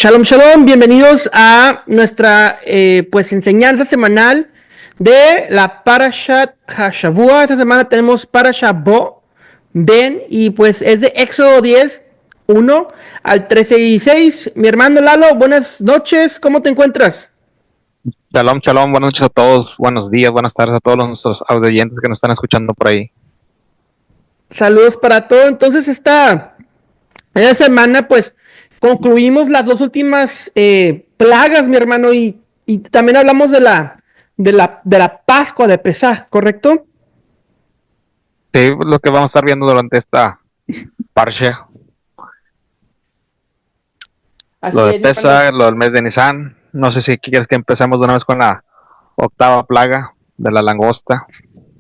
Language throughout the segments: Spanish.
Shalom, shalom, bienvenidos a nuestra pues enseñanza semanal de la Parashat Hashavua. Esta semana tenemos Parashat Bo, Ben, y pues es de Éxodo 10, 1 al 13 y 6. Mi hermano Lalo, buenas noches, ¿cómo te encuentras? Shalom, shalom, buenas noches a todos, buenos días, buenas tardes a todos nuestros audientes que nos están escuchando por ahí. Saludos para todos. Entonces esta semana pues concluimos las dos últimas plagas, mi hermano, y también hablamos de la Pascua de Pesaj, ¿correcto? Sí, lo que vamos a estar viendo durante esta parsha, Así lo de es, mi hermano. Pesach, lo del mes de Nisan. No sé si quieres que empecemos de una vez con la octava plaga de la langosta.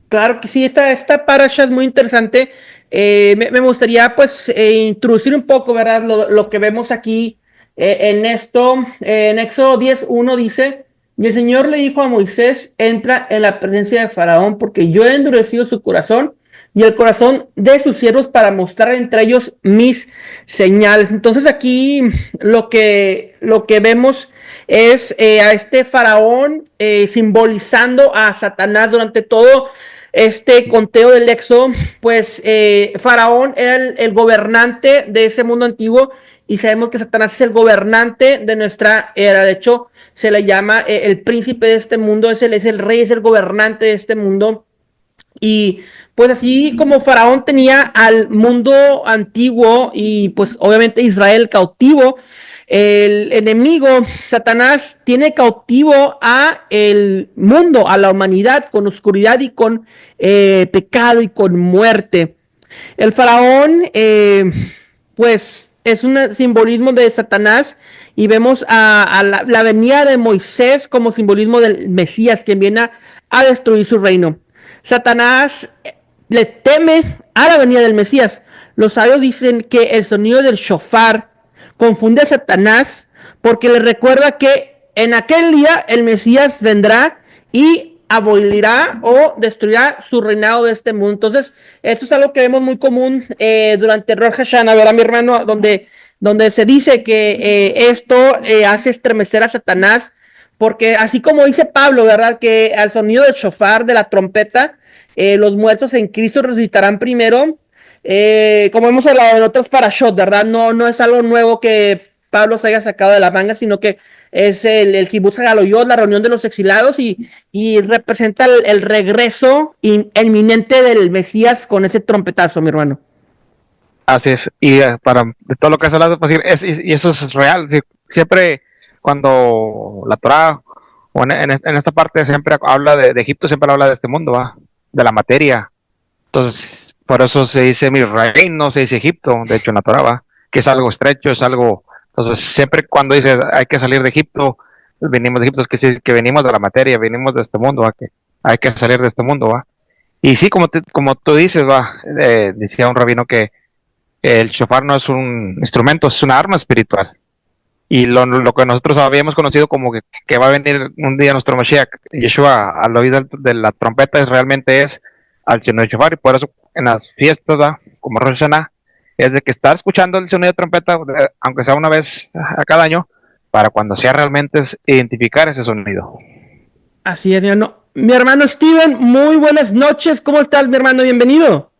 Claro que sí, esta parasha es muy interesante. Me gustaría pues introducir un poco, ¿verdad? Lo que vemos aquí en esto. En Éxodo 10:1 dice, y el Señor le dijo a Moisés, entra en la presencia de Faraón, porque yo he endurecido su corazón y el corazón de sus siervos para mostrar entre ellos mis señales. Entonces aquí lo que vemos es a este Faraón simbolizando a Satanás durante todo este conteo del Éxodo. Pues Faraón era el gobernante de ese mundo antiguo y sabemos que Satanás es el gobernante de nuestra era. De hecho, se le llama el príncipe de este mundo, es el rey, es el gobernante de este mundo. Y pues así como Faraón tenía al mundo antiguo y pues obviamente Israel cautivo, el enemigo, Satanás, tiene cautivo a el mundo, a la humanidad, con oscuridad y con pecado y con muerte. El faraón, pues, es un simbolismo de Satanás y vemos a la venida de Moisés como simbolismo del Mesías, quien viene a destruir su reino. Satanás le teme a la venida del Mesías. Los sabios dicen que el sonido del shofar confunde a Satanás porque le recuerda que en aquel día el Mesías vendrá y abolirá o destruirá su reinado de este mundo. Entonces, esto es algo que vemos muy común durante Rosh Hashanah, ¿verdad, mi hermano? Donde se dice que esto hace estremecer a Satanás, porque así como dice Pablo, ¿verdad? Que al sonido del shofar, de la trompeta, los muertos en Cristo resucitarán primero. Como hemos hablado en otras parashot, ¿verdad? No es algo nuevo que Pablo se haya sacado de la manga, sino que es el Kibutz Galoyot, la reunión de los exilados, y representa el regreso inminente del Mesías con ese trompetazo, mi hermano. Así es, y para de todo lo que has hablado, pues, y eso es real. Siempre cuando la Torah, o en esta parte siempre habla de Egipto, siempre habla de este mundo, ¿va? De la materia. Entonces, por eso se dice mi reino, se dice Egipto, de hecho en la Torah, ¿va? Que es algo estrecho, es algo. Entonces, siempre cuando dice hay que salir de Egipto, venimos de Egipto, es que venimos de la materia, venimos de este mundo, ¿va? Que hay que salir de este mundo, ¿va? Y sí, como tú dices, ¿va? Decía un rabino que el shofar no es un instrumento, es una arma espiritual. Y lo que nosotros habíamos conocido como que va a venir un día nuestro Mashiach, Yeshua, al oído de la trompeta, realmente es al sonido de shofar. Y por eso en las fiestas, ¿va? Como Rosh Hashanah, es de que estar escuchando el sonido de trompeta, aunque sea una vez a cada año, para cuando sea realmente es identificar ese sonido. Así es, mi hermano. Mi hermano Steven, muy buenas noches. ¿Cómo estás, mi hermano? Bienvenido.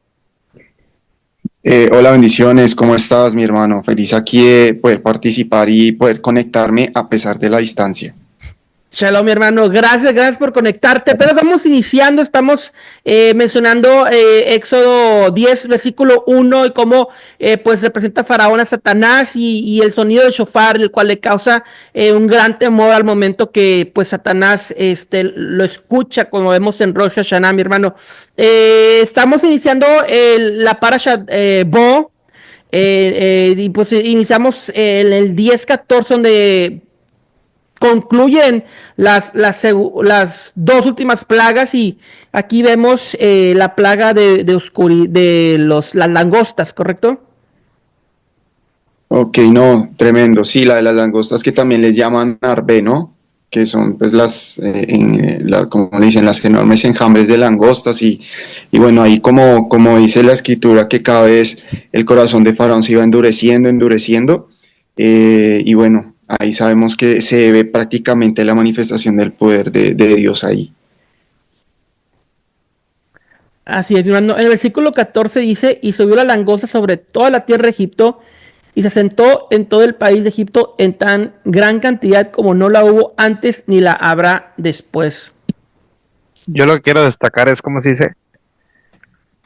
Hola, bendiciones, ¿cómo estás, mi hermano? Feliz aquí de poder participar y poder conectarme a pesar de la distancia. Shalom, mi hermano. Gracias por conectarte. Pero estamos iniciando, estamos mencionando Éxodo 10, versículo 1, y cómo pues representa Faraón a Satanás y el sonido del shofar, el cual le causa un gran temor al momento que pues Satanás lo escucha, como vemos en Rosh Hashanah, mi hermano. Estamos iniciando la parasha Bo, y pues iniciamos en el 10:14, donde concluyen las dos últimas plagas, y aquí vemos la plaga de las langostas, ¿correcto? Ok, no, tremendo. Sí, la de las langostas que también les llaman arbe, ¿no? Que son pues como le dicen, las enormes enjambres de langostas y bueno, ahí como dice la escritura que cada vez el corazón de Faraón se iba endureciendo, y bueno, ahí sabemos que se ve prácticamente la manifestación del poder de Dios ahí. Así es, mi hermano. En el versículo 14 dice, y subió la langosta sobre toda la tierra de Egipto, y se asentó en todo el país de Egipto en tan gran cantidad como no la hubo antes ni la habrá después. Yo lo que quiero destacar es como se dice,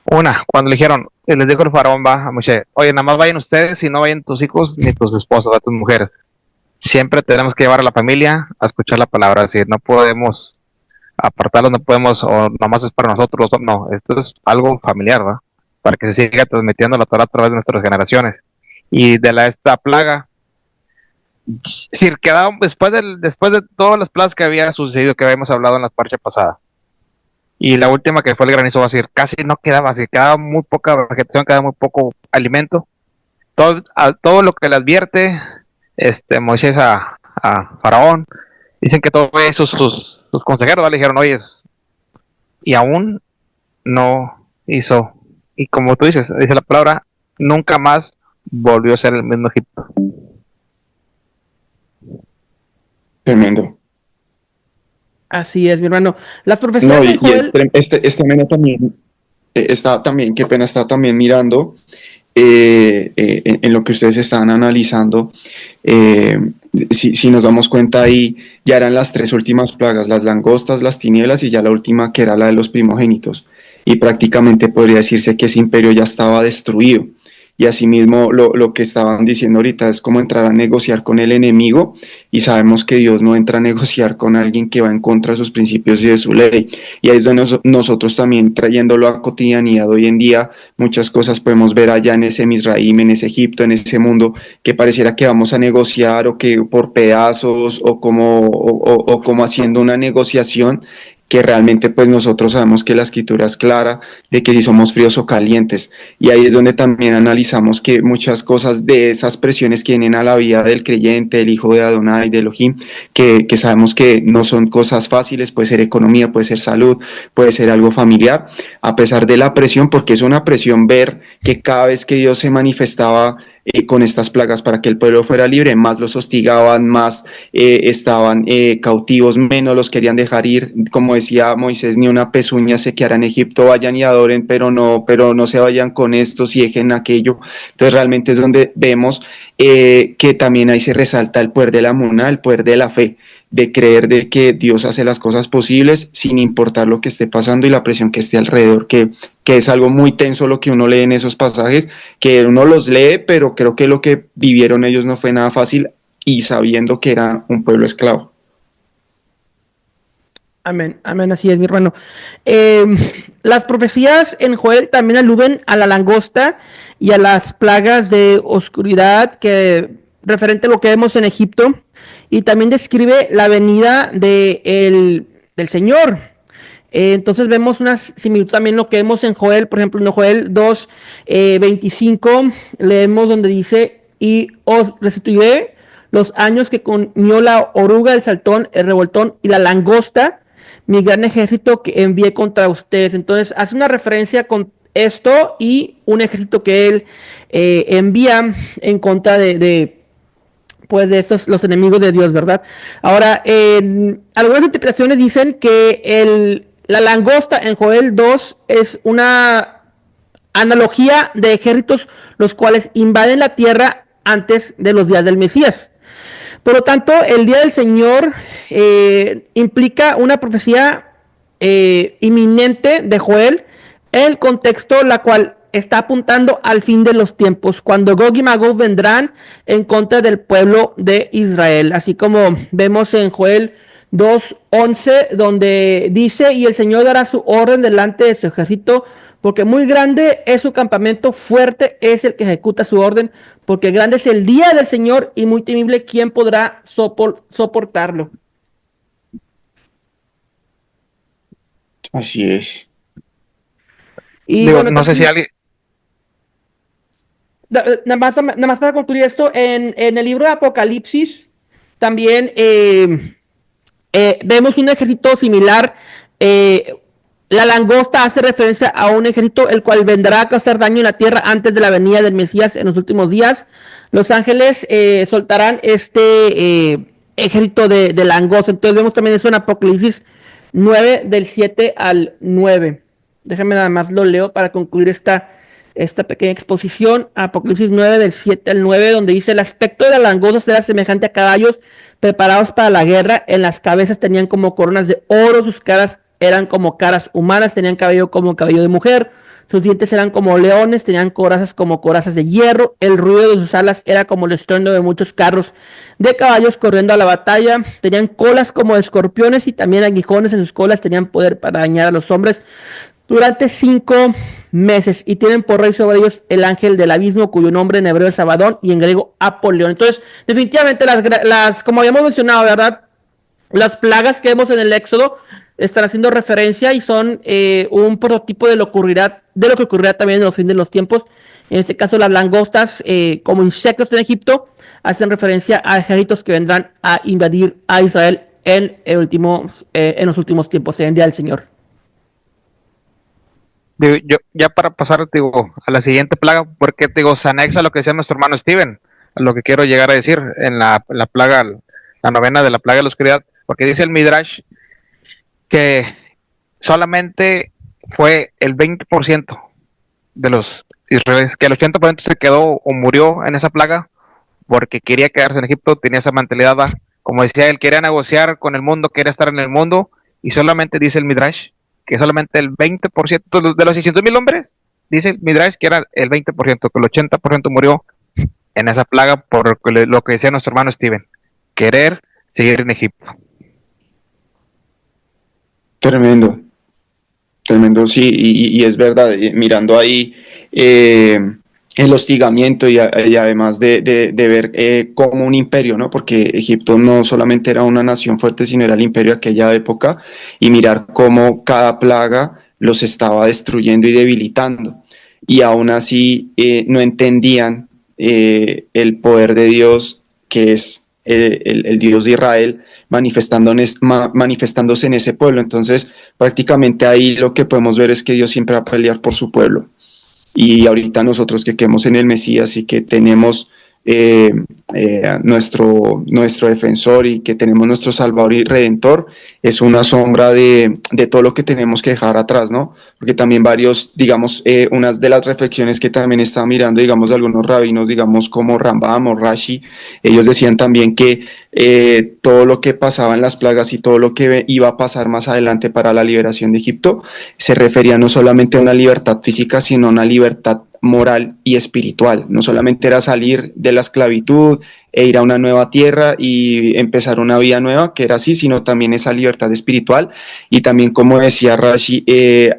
cuando le dijeron, les dijo el faraón va a Moisés, oye, nada más vayan ustedes y no vayan tus hijos ni tus esposas, a tus mujeres. Siempre tenemos que llevar a la familia a escuchar la palabra, es decir, no podemos apartarlos, no podemos, o nomás es para nosotros, no, esto es algo familiar, ¿verdad? Para que se siga transmitiendo la Torah a través de nuestras generaciones. Y de esta plaga, es decir, quedaron después de todas las plagas que había sucedido, que habíamos hablado en la parcha pasada. Y la última que fue el granizo, va a decir, casi no quedaba, así quedaba muy poca vegetación, quedaba muy poco alimento. Todo lo que le advierte Moisés a Faraón, dicen que todos sus consejeros le dijeron, oye, y aún no hizo, y como tú dices, dice la palabra, nunca más volvió a ser el mismo Egipto. Tremendo. Así es, mi hermano. Las profecías No, de y Joel... este menú también está también, qué pena, está también mirando en lo que ustedes estaban analizando. Si nos damos cuenta ahí, ya eran las tres últimas plagas, las langostas, las tinieblas y ya la última que era la de los primogénitos. Y prácticamente podría decirse que ese imperio ya estaba destruido. Y asimismo lo que estaban diciendo ahorita es como entrar a negociar con el enemigo, y sabemos que Dios no entra a negociar con alguien que va en contra de sus principios y de su ley. Y ahí es donde nosotros también, trayéndolo a cotidianidad hoy en día, muchas cosas podemos ver allá en ese Misraim, en ese Egipto, en ese mundo, que pareciera que vamos a negociar o que por pedazos o como haciendo una negociación, que realmente pues nosotros sabemos que la escritura es clara de que si somos fríos o calientes. Y ahí es donde también analizamos que muchas cosas de esas presiones que vienen a la vida del creyente, del hijo de Adonai, de Elohim, que sabemos que no son cosas fáciles, puede ser economía, puede ser salud, puede ser algo familiar, a pesar de la presión, porque es una presión ver que cada vez que Dios se manifestaba con estas plagas para que el pueblo fuera libre, más los hostigaban, más estaban cautivos, menos los querían dejar ir. Como decía Moisés, ni una pezuña se quedará en Egipto, vayan y adoren, pero no se vayan con estos y dejen aquello. Entonces realmente es donde vemos que también ahí se resalta el poder de la muna, el poder de la fe, de creer de que Dios hace las cosas posibles sin importar lo que esté pasando y la presión que esté alrededor, que es algo muy tenso lo que uno lee en esos pasajes, que uno los lee, pero creo que lo que vivieron ellos no fue nada fácil, y sabiendo que era un pueblo esclavo. Amén, amén, así es, mi hermano. Las profecías en Joel también aluden a la langosta y a las plagas de oscuridad, que referente a lo que vemos en Egipto, y también describe la venida del Señor. Entonces vemos una similitud también lo que vemos en Joel, por ejemplo, en Joel 2, 25, leemos donde dice, y os restituiré los años que comió la oruga, el saltón, el revoltón y la langosta, mi gran ejército que envié contra ustedes. Entonces hace una referencia con esto y un ejército que él envía en contra pues de estos, los enemigos de Dios, ¿verdad? Ahora, algunas interpretaciones dicen que la langosta en Joel 2 es una analogía de ejércitos los cuales invaden la tierra antes de los días del Mesías. Por lo tanto, el día del Señor implica una profecía inminente de Joel en el contexto la cual está apuntando al fin de los tiempos, cuando Gog y Magog vendrán en contra del pueblo de Israel, así como vemos en Joel 2:11, donde dice, y el Señor dará su orden delante de su ejército, porque muy grande es su campamento, fuerte es el que ejecuta su orden, porque grande es el día del Señor y muy temible, ¿quién podrá soportarlo? Así es. Y Digo, bueno, no sé si alguien, nada más para concluir esto, en el libro de Apocalipsis también vemos un ejército similar, La langosta hace referencia a un ejército el cual vendrá a causar daño en la tierra antes de la venida del Mesías en los últimos días. Los ángeles soltarán ejército de langosta. Entonces vemos también eso en Apocalipsis 9 del 7 al 9. Déjame nada más lo leo para concluir esta pequeña exposición. Apocalipsis 9 del 7 al 9, donde dice: el aspecto de la langosta era semejante a caballos preparados para la guerra. En las cabezas tenían como coronas de oro, sus caras eran como caras humanas, tenían cabello como cabello de mujer, sus dientes eran como leones, tenían corazas como corazas de hierro, el ruido de sus alas era como el estruendo de muchos carros de caballos corriendo a la batalla, tenían colas como de escorpiones y también aguijones en sus colas, tenían poder para dañar a los hombres durante 5 meses y tienen por rey sobre ellos el ángel del abismo, cuyo nombre en hebreo es Abadón y en griego Apolión. Entonces, definitivamente como habíamos mencionado, ¿verdad? Las plagas que vemos en el Éxodo están haciendo referencia y son un prototipo de lo que ocurrirá también en los fines de los tiempos. En este caso, las langostas, como insectos en Egipto, hacen referencia a ejércitos que vendrán a invadir a Israel en los últimos tiempos, en el día del Señor. Yo, ya para pasar, digo, a la siguiente plaga, porque digo, se anexa a lo que decía nuestro hermano Steven, a lo que quiero llegar a decir en la plaga, la novena de la plaga de la oscuridad, porque dice el Midrash que solamente fue el 20% de los israelíes, que el 80% se quedó o murió en esa plaga porque quería quedarse en Egipto, tenía esa mentalidad, como decía él, quería negociar con el mundo, quería estar en el mundo, y solamente dice el Midrash que solamente el 20% de los 600,000 hombres, dice el Midrash que era el 20%, que el 80% murió en esa plaga por lo que decía nuestro hermano Steven, querer seguir en Egipto. Tremendo, tremendo, sí, y es verdad, mirando ahí el hostigamiento y además de ver como un imperio, ¿no? Porque Egipto no solamente era una nación fuerte, sino era el imperio de aquella época, y mirar cómo cada plaga los estaba destruyendo y debilitando, y aún así no entendían el poder de Dios, que es el Dios de Israel, manifestándose en ese pueblo. Entonces, prácticamente ahí lo que podemos ver es que Dios siempre va a pelear por su pueblo. Y ahorita nosotros que creemos en el Mesías y que tenemos nuestro defensor y que tenemos nuestro Salvador y Redentor, es una sombra de todo lo que tenemos que dejar atrás, ¿no? Porque también varios, digamos, unas de las reflexiones que también estaba mirando, digamos, de algunos rabinos, digamos, como Rambam o Rashi, ellos decían también que todo lo que pasaba en las plagas y todo lo que iba a pasar más adelante para la liberación de Egipto, se refería no solamente a una libertad física, sino a una libertad moral y espiritual. No solamente era salir de la esclavitud e ir a una nueva tierra y empezar una vida nueva, que era así, sino también esa libertad espiritual, y también, como decía Rashi,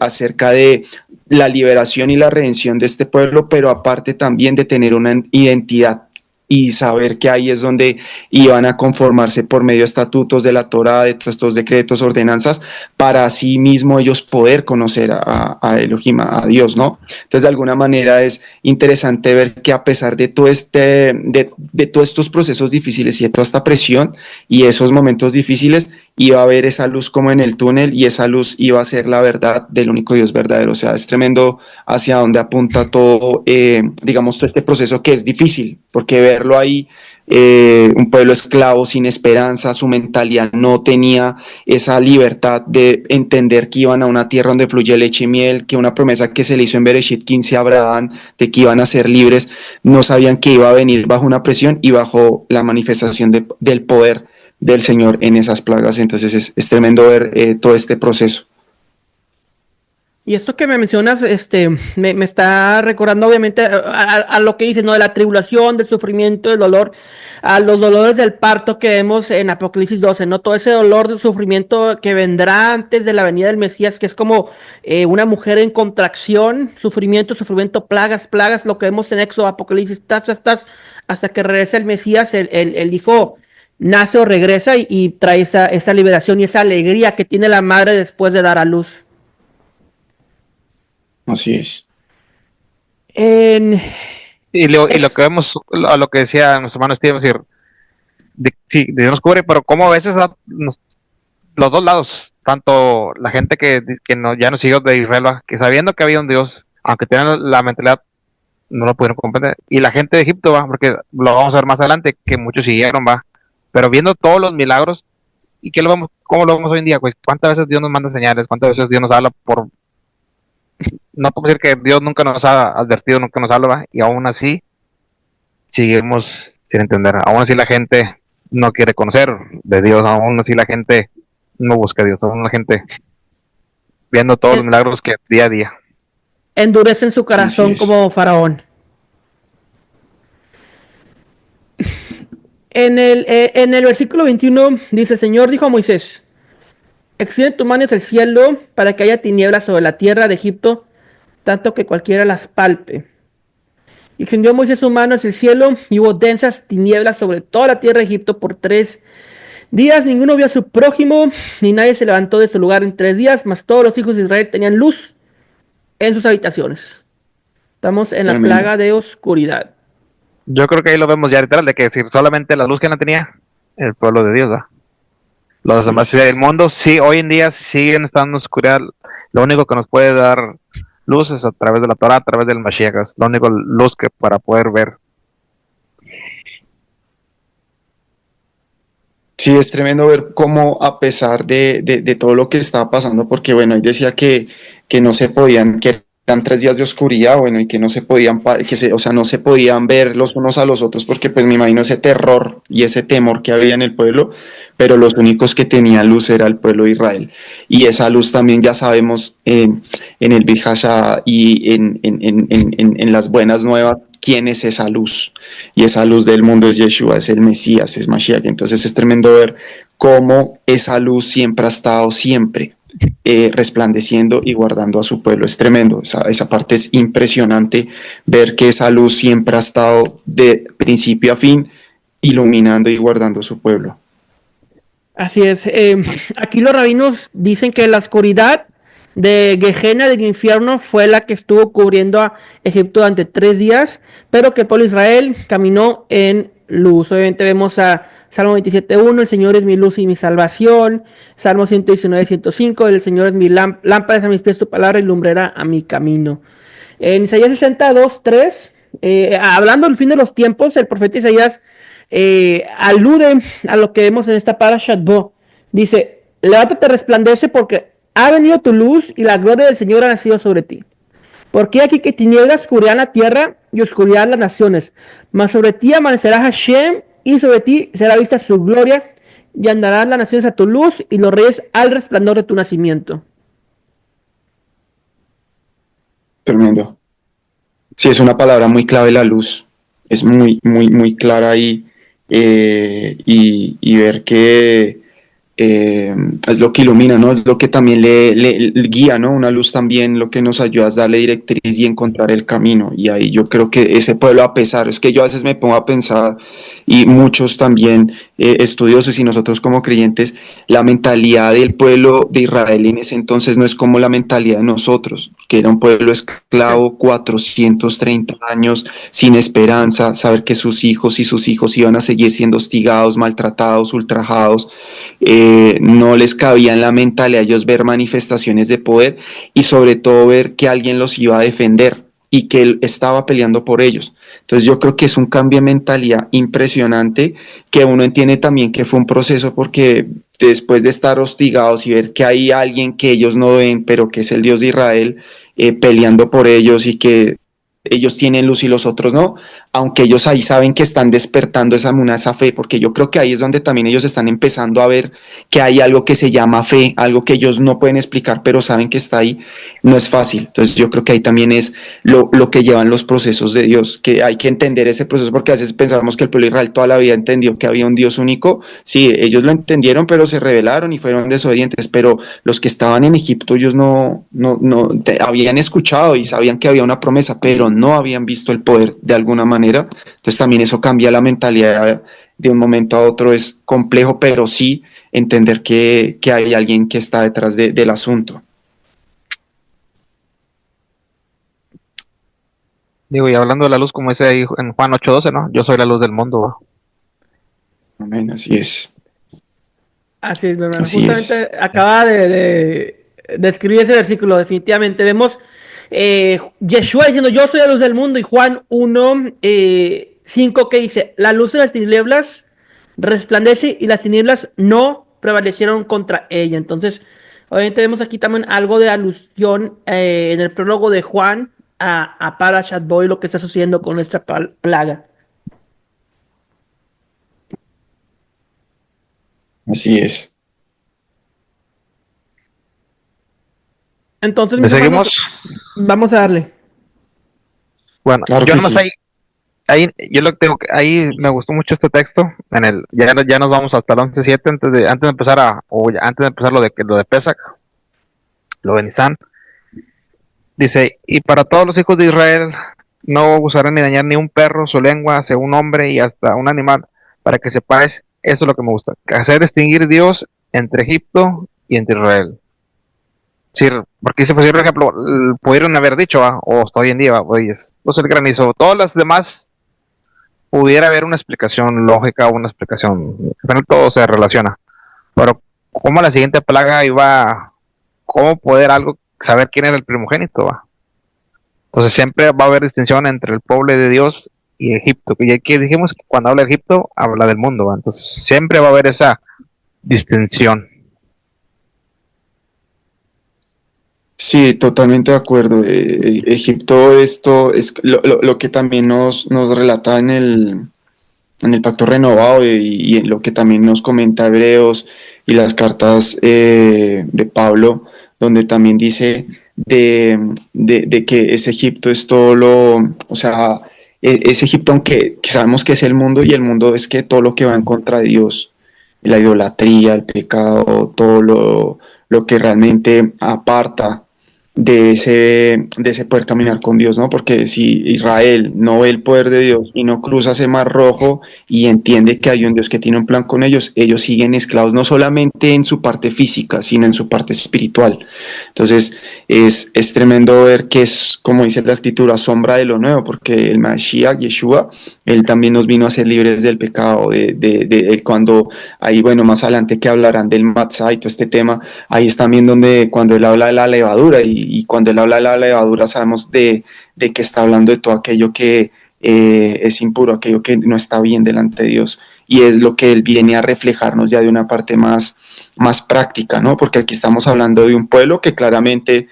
acerca de la liberación y la redención de este pueblo, pero aparte también de tener una identidad y saber que ahí es donde iban a conformarse por medio de estatutos de la Torá, de todos estos decretos, ordenanzas, para así mismo ellos poder conocer a Elohim, a Dios, ¿no? Entonces, de alguna manera es interesante ver que a pesar de todo de todos estos procesos difíciles y de toda esta presión y esos momentos difíciles, iba a haber esa luz como en el túnel, y esa luz iba a ser la verdad del único Dios verdadero. O sea, es tremendo hacia dónde apunta todo, digamos, todo este proceso, que es difícil, porque verlo ahí, un pueblo esclavo sin esperanza, su mentalidad no tenía esa libertad de entender que iban a una tierra donde fluye leche y miel, que una promesa que se le hizo en Bereshit 15 a Abraham, de que iban a ser libres, no sabían que iba a venir bajo una presión y bajo la manifestación del poder del Señor en esas plagas. Entonces es tremendo ver todo este proceso. Y esto que me mencionas, me está recordando obviamente a lo que dices, ¿no? De la tribulación, del sufrimiento, del dolor, a los dolores del parto que vemos en Apocalipsis 12, ¿no? Todo ese dolor del sufrimiento que vendrá antes de la venida del Mesías, que es como una mujer en contracción, sufrimiento, plagas, lo que vemos en Éxodo, Apocalipsis, hasta que regrese el Mesías, el hijo nace o regresa y trae esa liberación y esa alegría que tiene la madre después de dar a luz. Así es. Y lo que vemos, a lo que decía nuestro hermano Steve, es decir, sí, Dios nos cubre, pero como a veces los dos lados, tanto la gente que no, ya no siguió de Israel, ¿va? Que sabiendo que había un Dios, aunque tenían la mentalidad, no lo pudieron comprender. Y la gente de Egipto, va, porque lo vamos a ver más adelante, que muchos siguieron, va. Pero viendo todos los milagros, ¿y qué lo vamos, cómo lo vemos hoy en día? Pues, ¿cuántas veces Dios nos manda señales? ¿Cuántas veces Dios nos habla por... No podemos decir que Dios nunca nos ha advertido, nunca nos habla, va, y aún así seguimos sin entender. Aún así la gente no quiere conocer de Dios, aún así la gente no busca a Dios, aún la gente viendo todos los En- milagros que día a día. Endurecen su Así corazón es. como Faraón. En el versículo 21 dice, Señor dijo a Moisés, extiende tu mano hacia el cielo para que haya tinieblas sobre la tierra de Egipto, tanto que cualquiera las palpe. Y extendió Moisés su mano hacia el cielo y hubo densas tinieblas sobre toda la tierra de Egipto por 3 días. Ninguno vio a su prójimo, ni nadie se levantó de su lugar en 3 días, mas todos los hijos de Israel tenían luz en sus habitaciones. Estamos en la Tremendo. plaga de oscuridad. Yo creo que ahí lo vemos ya literal, de que si solamente la luz que no tenía el pueblo de Dios, ¿va? Los Así demás es. ciudades del mundo, sí, hoy en día siguen estando en oscuridad. Lo único que nos puede dar luz es a través de la Torah, a través del Mashiach, es la única luz que para poder ver. Sí, es tremendo ver cómo a pesar de todo lo que estaba pasando, porque bueno, ahí decía que no se podían, que eran 3 días de oscuridad, bueno, y que no se podían, o sea, no se podían ver los unos a los otros, porque pues me imagino ese terror y ese temor que había en el pueblo, pero los únicos que tenían luz era el pueblo de Israel. Y esa luz también ya sabemos en el Brit Hashah y en las buenas nuevas, quién es esa luz. Y esa luz del mundo es Yeshua, es el Mesías, es Mashiach. Entonces es tremendo ver cómo esa luz siempre ha estado, siempre resplandeciendo y guardando a su pueblo. Es tremendo, esa parte es impresionante, ver que esa luz siempre ha estado de principio a fin, iluminando y guardando a su pueblo. Así es. Aquí los rabinos dicen que la oscuridad de Gehenna del infierno fue la que estuvo cubriendo a Egipto durante 3 días, pero que el pueblo de Israel caminó en luz. Obviamente vemos a Salmo 27.1, el Señor es mi luz y mi salvación. Salmo 119.105, el Señor es mi lámpara a mis pies, tu palabra y lumbrera a mi camino. En Isaías 62.3, hablando del fin de los tiempos, el profeta Isaías alude a lo que vemos en esta Parashat Bo. Dice, levántate, resplandece porque ha venido tu luz y la gloria del Señor ha nacido sobre ti. Porque aquí que tinieblas cubrirán la tierra y oscuridad las naciones. Mas sobre ti amanecerá Hashem y sobre ti será vista su gloria y andarán las naciones a tu luz y los reyes al resplandor de tu nacimiento. Tremendo. Sí, es una palabra muy clave la luz. Es muy, muy, muy clara ahí. Y ver que es lo que ilumina, ¿no? Es lo que también le guía, ¿no? Una luz también lo que nos ayuda a darle directriz y encontrar el camino. Y ahí yo creo que ese pueblo, a pesar, es que yo a veces me pongo a pensar, y muchos también estudiosos y nosotros como creyentes, la mentalidad del pueblo de Israel en ese entonces no es como la mentalidad de nosotros, que era un pueblo esclavo, 430 años, sin esperanza, saber que sus hijos y sus hijos iban a seguir siendo hostigados, maltratados, ultrajados. No les cabía en la mentalidad ellos ver manifestaciones de poder y sobre todo ver que alguien los iba a defender y que él estaba peleando por ellos. Entonces yo creo que es un cambio de mentalidad impresionante, que uno entiende también que fue un proceso, porque después de estar hostigados y ver que hay alguien que ellos no ven, pero que es el Dios de Israel, peleando por ellos y que ellos tienen luz y los otros no, aunque ellos ahí saben que están despertando esa fe, porque yo creo que ahí es donde también ellos están empezando a ver que hay algo que se llama fe, algo que ellos no pueden explicar, pero saben que está ahí, no es fácil. Entonces yo creo que ahí también es lo que llevan los procesos de Dios, que hay que entender ese proceso, porque a veces pensamos que el pueblo de Israel toda la vida entendió que había un Dios único. Sí, ellos lo entendieron, pero se rebelaron y fueron desobedientes, pero los que estaban en Egipto, ellos habían escuchado y sabían que había una promesa, pero no habían visto el poder de alguna manera. Entonces también eso cambia la mentalidad de un momento a otro. Es complejo, pero sí entender que hay alguien que está detrás del asunto. Digo, y hablando de la luz, como dice ahí en Juan 8:12, ¿no? Yo soy la luz del mundo, ¿va? Amén, así es. Así es, mi hermano. Así es. Justamente acaba de escribir ese versículo, definitivamente. Vemos Yeshua diciendo, yo soy la luz del mundo, y Juan 1, 5, que dice, la luz de las tinieblas resplandece y las tinieblas no prevalecieron contra ella. Entonces, obviamente vemos aquí también algo de alusión en el prólogo de Juan a Parashat Boy, lo que está sucediendo con nuestra plaga. Así es. Entonces, ¿Le mis hermanos, seguimos? vamos a darle. Bueno, Claro yo que nomás sí. yo lo que tengo que, ahí me gustó mucho este texto, ya nos vamos hasta el 11:7 antes de empezar antes de empezar lo de Pesach, lo de Nisan. Dice, y para todos los hijos de Israel no usarán ni dañar ni un perro, su lengua, sea un hombre y hasta un animal, para que sepáis, eso es lo que me gusta, hacer distinguir Dios entre Egipto y entre Israel. Sí, porque si por ejemplo, pudieron haber dicho, o hasta hoy en día, oye, pues el granizo, todas las demás pudiera haber una explicación lógica, una explicación, pero todo se relaciona. Pero cómo la siguiente plaga iba, cómo poder algo saber quién era el primogénito, va. Entonces siempre va a haber distinción entre el pueblo de Dios y Egipto. Y aquí dijimos que cuando habla de Egipto, habla del mundo, ¿va? Entonces siempre va a haber esa distinción. Sí, totalmente de acuerdo. Egipto, esto es lo que también nos relata en el Pacto Renovado y en lo que también nos comenta Hebreos y las cartas de Pablo, donde también dice de que ese Egipto es todo o sea, ese Egipto, aunque sabemos que es el mundo, y el mundo es que todo lo que va en contra de Dios, la idolatría, el pecado, todo lo que realmente aparta de ese poder caminar con Dios, ¿no? Porque si Israel no ve el poder de Dios y no cruza ese mar rojo y entiende que hay un Dios que tiene un plan con ellos siguen esclavos no solamente en su parte física, sino en su parte espiritual. Entonces, es tremendo ver que es, como dice la escritura, sombra de lo nuevo, porque el Mashiach, Yeshua, él también nos vino a ser libres del pecado, cuando, ahí, bueno, más adelante que hablarán del matzah y todo este tema, ahí es también donde cuando él habla de la levadura, y cuando él habla de la levadura sabemos de que está hablando de todo aquello que es impuro, aquello que no está bien delante de Dios, y es lo que él viene a reflejarnos ya de una parte más práctica, ¿no? Porque aquí estamos hablando de un pueblo que claramente...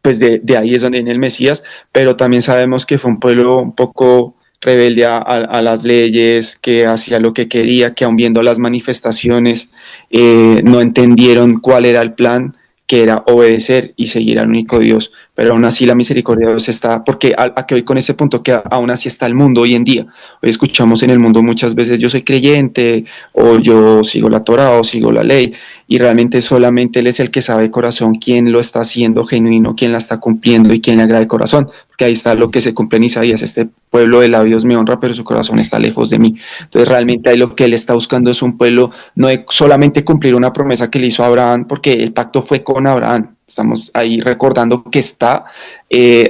pues de ahí es donde viene el Mesías, pero también sabemos que fue un pueblo un poco rebelde a las leyes, que hacía lo que quería, que aun viendo las manifestaciones no entendieron cuál era el plan, que era obedecer y seguir al único Dios. Pero aún así la misericordia de Dios está, porque a que voy con ese punto, que aún así está el mundo hoy en día. Hoy escuchamos en el mundo muchas veces, yo soy creyente, o yo sigo la Torah, o sigo la ley, y realmente solamente Él es el que sabe de corazón quién lo está haciendo genuino, quién la está cumpliendo y quién le agrada de corazón, porque ahí está lo que se cumple en Isaías: este pueblo de labios me honra, pero su corazón está lejos de mí. Entonces realmente ahí lo que Él está buscando es un pueblo, no de solamente cumplir una promesa que le hizo a Abraham, porque el pacto fue con Abraham. Estamos ahí recordando que está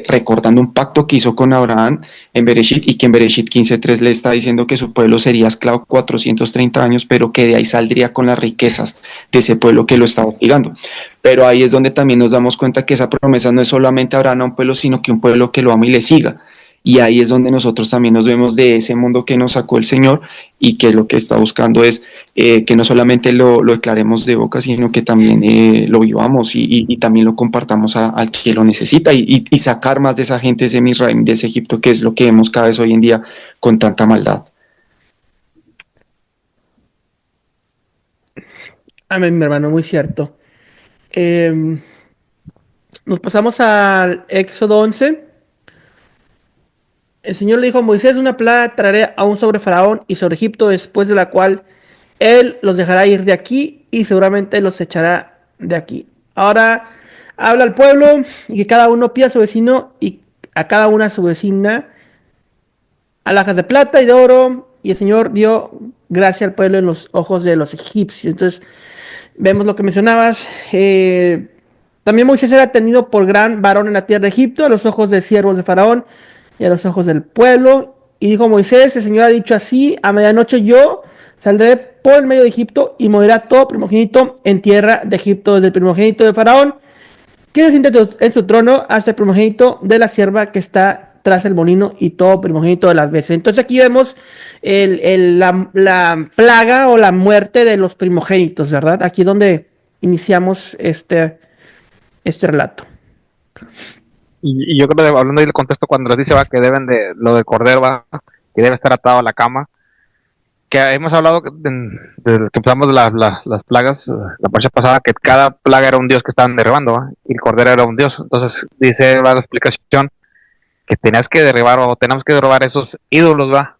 recordando un pacto que hizo con Abraham en Bereshit, y que en Bereshit 15:3 le está diciendo que su pueblo sería esclavo 430 años, pero que de ahí saldría con las riquezas de ese pueblo que lo estaba hostigando. Pero ahí es donde también nos damos cuenta que esa promesa no es solamente Abraham a un pueblo, sino que un pueblo que lo ama y le siga. Y ahí es donde nosotros también nos vemos de ese mundo que nos sacó el Señor, y que lo que está buscando es que no solamente lo declaremos de boca, sino que también lo vivamos y también lo compartamos al que lo necesita, y sacar más de esa gente, de ese Misraim, de ese Egipto, que es lo que vemos cada vez hoy en día con tanta maldad. Amén, mi hermano, muy cierto. Nos pasamos al Éxodo 11. El Señor le dijo a Moisés: una plaga traeré aún sobre Faraón y sobre Egipto, después de la cual él los dejará ir de aquí y seguramente los echará de aquí. Ahora habla al pueblo, y que cada uno pida a su vecino y a cada una a su vecina alhajas de plata y de oro. Y el Señor dio gracia al pueblo en los ojos de los egipcios. Entonces vemos lo que mencionabas. También Moisés era tenido por gran varón en la tierra de Egipto, a los ojos de siervos de Faraón y a los ojos del pueblo. Y dijo Moisés: el Señor ha dicho así: a medianoche yo Saldré por el medio de Egipto y morirá todo primogénito en tierra de Egipto, desde el primogénito de Faraón, que se siente en su trono, hasta el primogénito de la sierva que está tras el molino y todo primogénito de las bestias. Entonces aquí vemos la plaga o la muerte de los primogénitos, ¿verdad? Aquí es donde iniciamos este relato. Y yo creo que hablando del contexto, cuando les dice va que deben de lo de cordero va, que debe estar atado a la cama, que hemos hablado desde que empezamos las plagas, la parcha pasada, que cada plaga era un dios que estaban derribando, ¿va? Y el cordero era un dios. Entonces dice va la explicación que tenías que derribar o tenemos que derribar esos ídolos, va,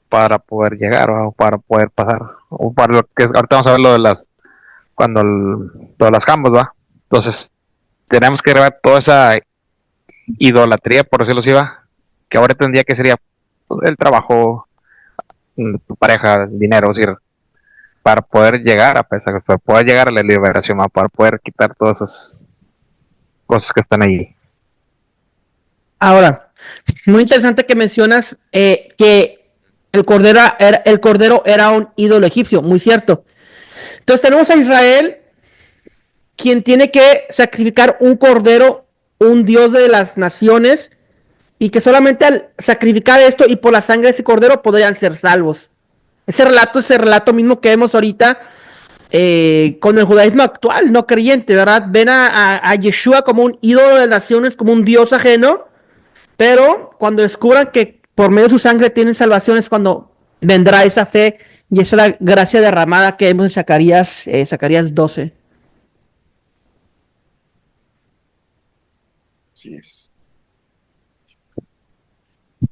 para poder llegar, ¿va? O para poder pasar, o para lo que ahorita vamos a ver lo de las cuando lo de las jambas, va. Entonces tenemos que derribar toda esa idolatría, por decirlo así, va, que ahora tendría que sería pues, el trabajo, tu pareja, el dinero, es decir, para poder llegar a pesar, para poder llegar a la liberación, ¿va? Para poder quitar todas esas cosas que están allí. Ahora, muy interesante que mencionas que el cordero era un ídolo egipcio, muy cierto. Entonces tenemos a Israel, quien tiene que sacrificar un cordero, un dios de las naciones, y que solamente al sacrificar esto y por la sangre de ese cordero podrían ser salvos. Ese relato mismo que vemos ahorita con el judaísmo actual, no creyente, ¿verdad? Ven a Yeshua como un ídolo de naciones, como un dios ajeno, pero cuando descubran que por medio de su sangre tienen salvación es cuando vendrá esa fe y esa es la gracia derramada que vemos en Zacarías 12. Así es.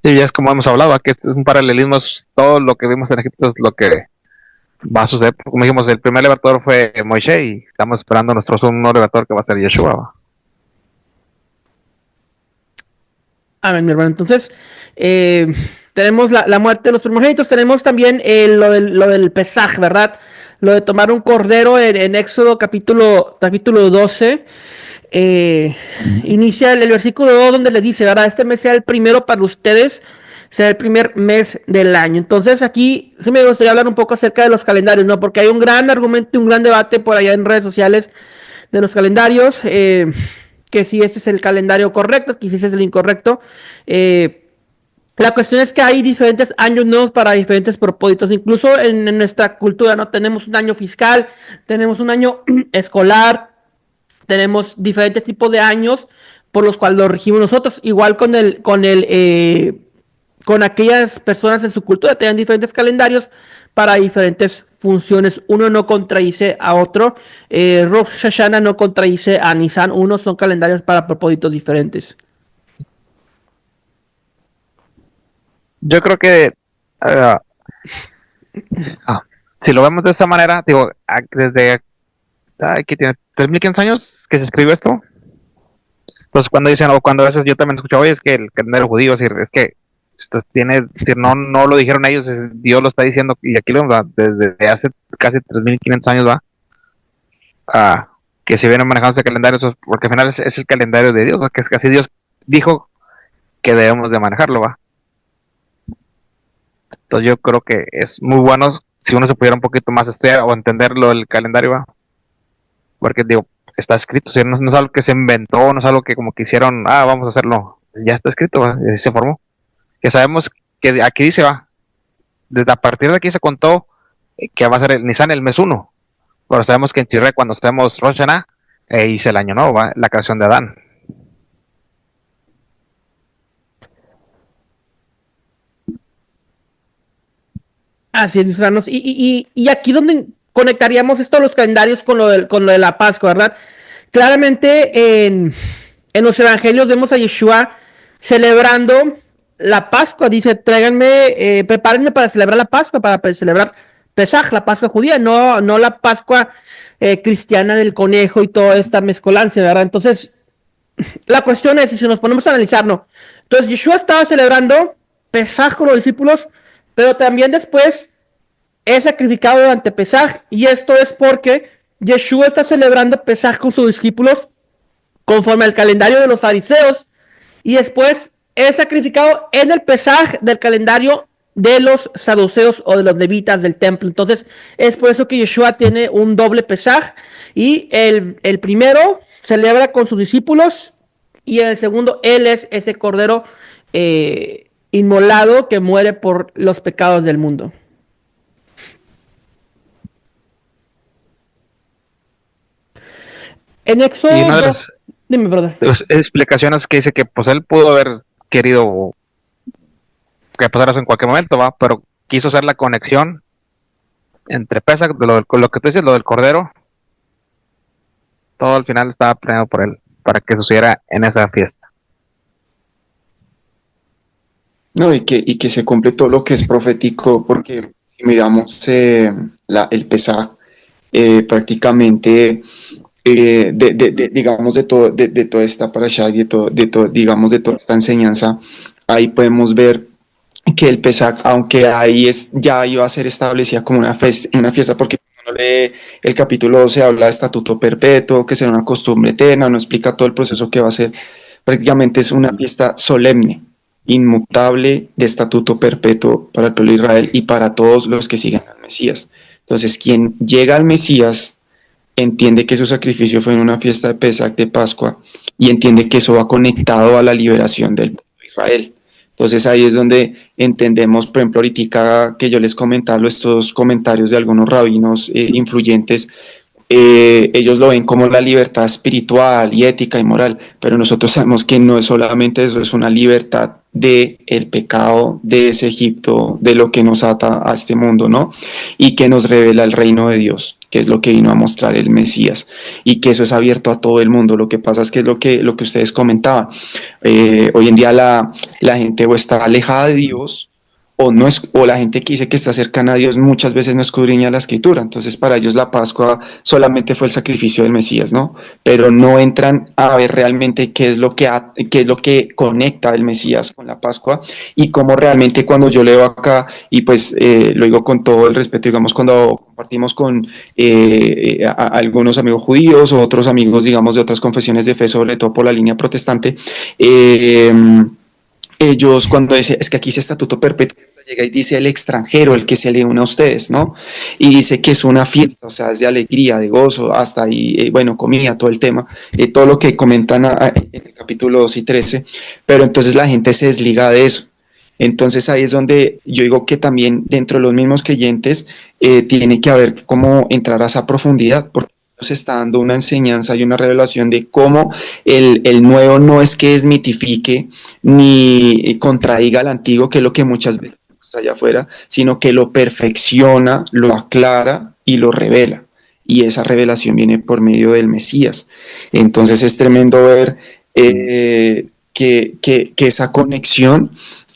Sí, ya es como hemos hablado, que es un paralelismo, es todo lo que vimos en Egipto es lo que va a suceder. Como dijimos, el primer libertador fue Moisés y estamos esperando nuestro segundo libertador que va a ser Yeshua, ¿va? Amén, mi hermano. Entonces, tenemos la muerte de los primogénitos, tenemos también lo del Pesaj, ¿verdad? Lo de tomar un cordero en Éxodo capítulo 12. Inicia el versículo 2 donde les dice, ¿verdad? Este mes sea el primero para ustedes, sea el primer mes del año. Entonces aquí sí me gustaría hablar un poco acerca de los calendarios, ¿no? Porque hay un gran argumento y un gran debate por allá en redes sociales de los calendarios, que si ese es el calendario correcto, que si ese es el incorrecto. La cuestión es que hay diferentes años nuevos para diferentes propósitos. Incluso en nuestra cultura, ¿no? Tenemos un año fiscal, tenemos un año escolar, tenemos diferentes tipos de años por los cuales lo regimos nosotros. Igual con aquellas personas en su cultura, tienen diferentes calendarios para diferentes funciones. Uno no contradice a otro. Rosh Hashanah no contradice a Nisan. Uno son calendarios para propósitos diferentes. Yo creo que si lo vemos de esa manera, digo, desde que tiene 3.500 años que se escribió esto. Entonces cuando dicen, o cuando a veces yo también escucho, oye, es que el calendario judío, es que esto tiene, no lo dijeron ellos, Dios lo está diciendo, y aquí lo vemos, desde hace casi 3.500 años va, que se viene manejando ese calendario, porque al final es el calendario de Dios, que es casi Dios dijo que debemos de manejarlo, va. Entonces yo creo que es muy bueno si uno se pudiera un poquito más estudiar o entenderlo el calendario, va. Porque digo, está escrito, no es algo que se inventó, no es algo que como que hicieron, vamos a hacerlo, ya está escrito, ¿va? Se formó. Que sabemos que aquí dice, va, desde a partir de aquí se contó que va a ser el Nisan el mes 1, pero sabemos que en Chirre cuando estemos Rosh Hashanah, hice el año nuevo, ¿va? La creación de Adán. Así es, mis hermanos. Y aquí donde conectaríamos esto los calendarios con lo de la Pascua, ¿verdad? Claramente en los evangelios vemos a Yeshua celebrando la Pascua. Dice, tráiganme, prepárenme para celebrar la Pascua, para celebrar Pesaj, la Pascua judía, no la Pascua cristiana del conejo y toda esta mezcolancia, ¿verdad? Entonces, la cuestión es, si nos ponemos a analizar, ¿no? Entonces, Yeshua estaba celebrando Pesaj con los discípulos, pero también después es sacrificado durante Pesaj, y esto es porque Yeshua está celebrando Pesaj con sus discípulos conforme al calendario de los fariseos, y después es sacrificado en el Pesaj del calendario de los saduceos o de los levitas del templo. Entonces, es por eso que Yeshua tiene un doble Pesaj, y el primero celebra con sus discípulos, y en el segundo, él es ese cordero inmolado que muere por los pecados del mundo. En Y Éxodo una de 2, dime, brother. las explicaciones que dice que pues él pudo haber querido que pasara eso en cualquier momento, va, pero quiso hacer la conexión entre Pesach, lo que tú dices, lo del cordero, todo al final estaba planeado por él, para que sucediera en esa fiesta. No, y que se cumple todo lo que es profético, porque si miramos el Pesaj, prácticamente, digamos, de toda esta parashá y digamos, de toda esta enseñanza, ahí podemos ver que el Pesaj, aunque ahí ya iba a ser establecida como una fiesta, porque cuando uno lee el capítulo 12 habla de estatuto perpetuo, que será una costumbre eterna, no explica todo el proceso que va a ser. Prácticamente es una fiesta solemne, inmutable, de estatuto perpetuo para el pueblo de Israel y para todos los que siguen al Mesías. Entonces, quien llega al Mesías entiende que su sacrificio fue en una fiesta de Pesaj, de Pascua, y entiende que eso va conectado a la liberación del pueblo de Israel. Entonces ahí es donde entendemos, por ejemplo, ahorita que yo les comentaba estos comentarios de algunos rabinos influyentes, ellos lo ven como la libertad espiritual y ética y moral, pero nosotros sabemos que no es solamente eso, es una libertad de el pecado, de ese Egipto, de lo que nos ata a este mundo, ¿no? Y que nos revela el reino de Dios, que es lo que vino a mostrar el Mesías, y que eso es abierto a todo el mundo. Lo que pasa es que es lo que ustedes comentaban. Hoy en día la gente o está alejada de Dios, o la gente que dice que está cercana a Dios muchas veces no escudriña la escritura. Entonces para ellos la Pascua solamente fue el sacrificio del Mesías, ¿no? Pero no entran a ver realmente qué es lo que conecta el Mesías con la Pascua, y cómo realmente, cuando yo leo acá, y pues lo digo con todo el respeto, digamos, cuando compartimos con algunos amigos judíos o otros amigos, digamos, de otras confesiones de fe, sobre todo por la línea protestante, ellos, cuando dice, es que aquí dice estatuto perpetuo, llega y dice el extranjero, el que se le une a ustedes, ¿no? Y dice que es una fiesta, o sea, es de alegría, de gozo, hasta ahí, bueno, comida, todo el tema, todo lo que comentan en el capítulo 2 y 13, pero entonces la gente se desliga de eso. Entonces ahí es donde yo digo que también dentro de los mismos creyentes tiene que haber cómo entrar a esa profundidad, porque nos está dando una enseñanza y una revelación de cómo el nuevo no es que desmitifique ni contradiga al antiguo, que es lo que muchas veces está allá afuera, sino que lo perfecciona, lo aclara y lo revela. Y esa revelación viene por medio del Mesías. Entonces es tremendo ver que esa conexión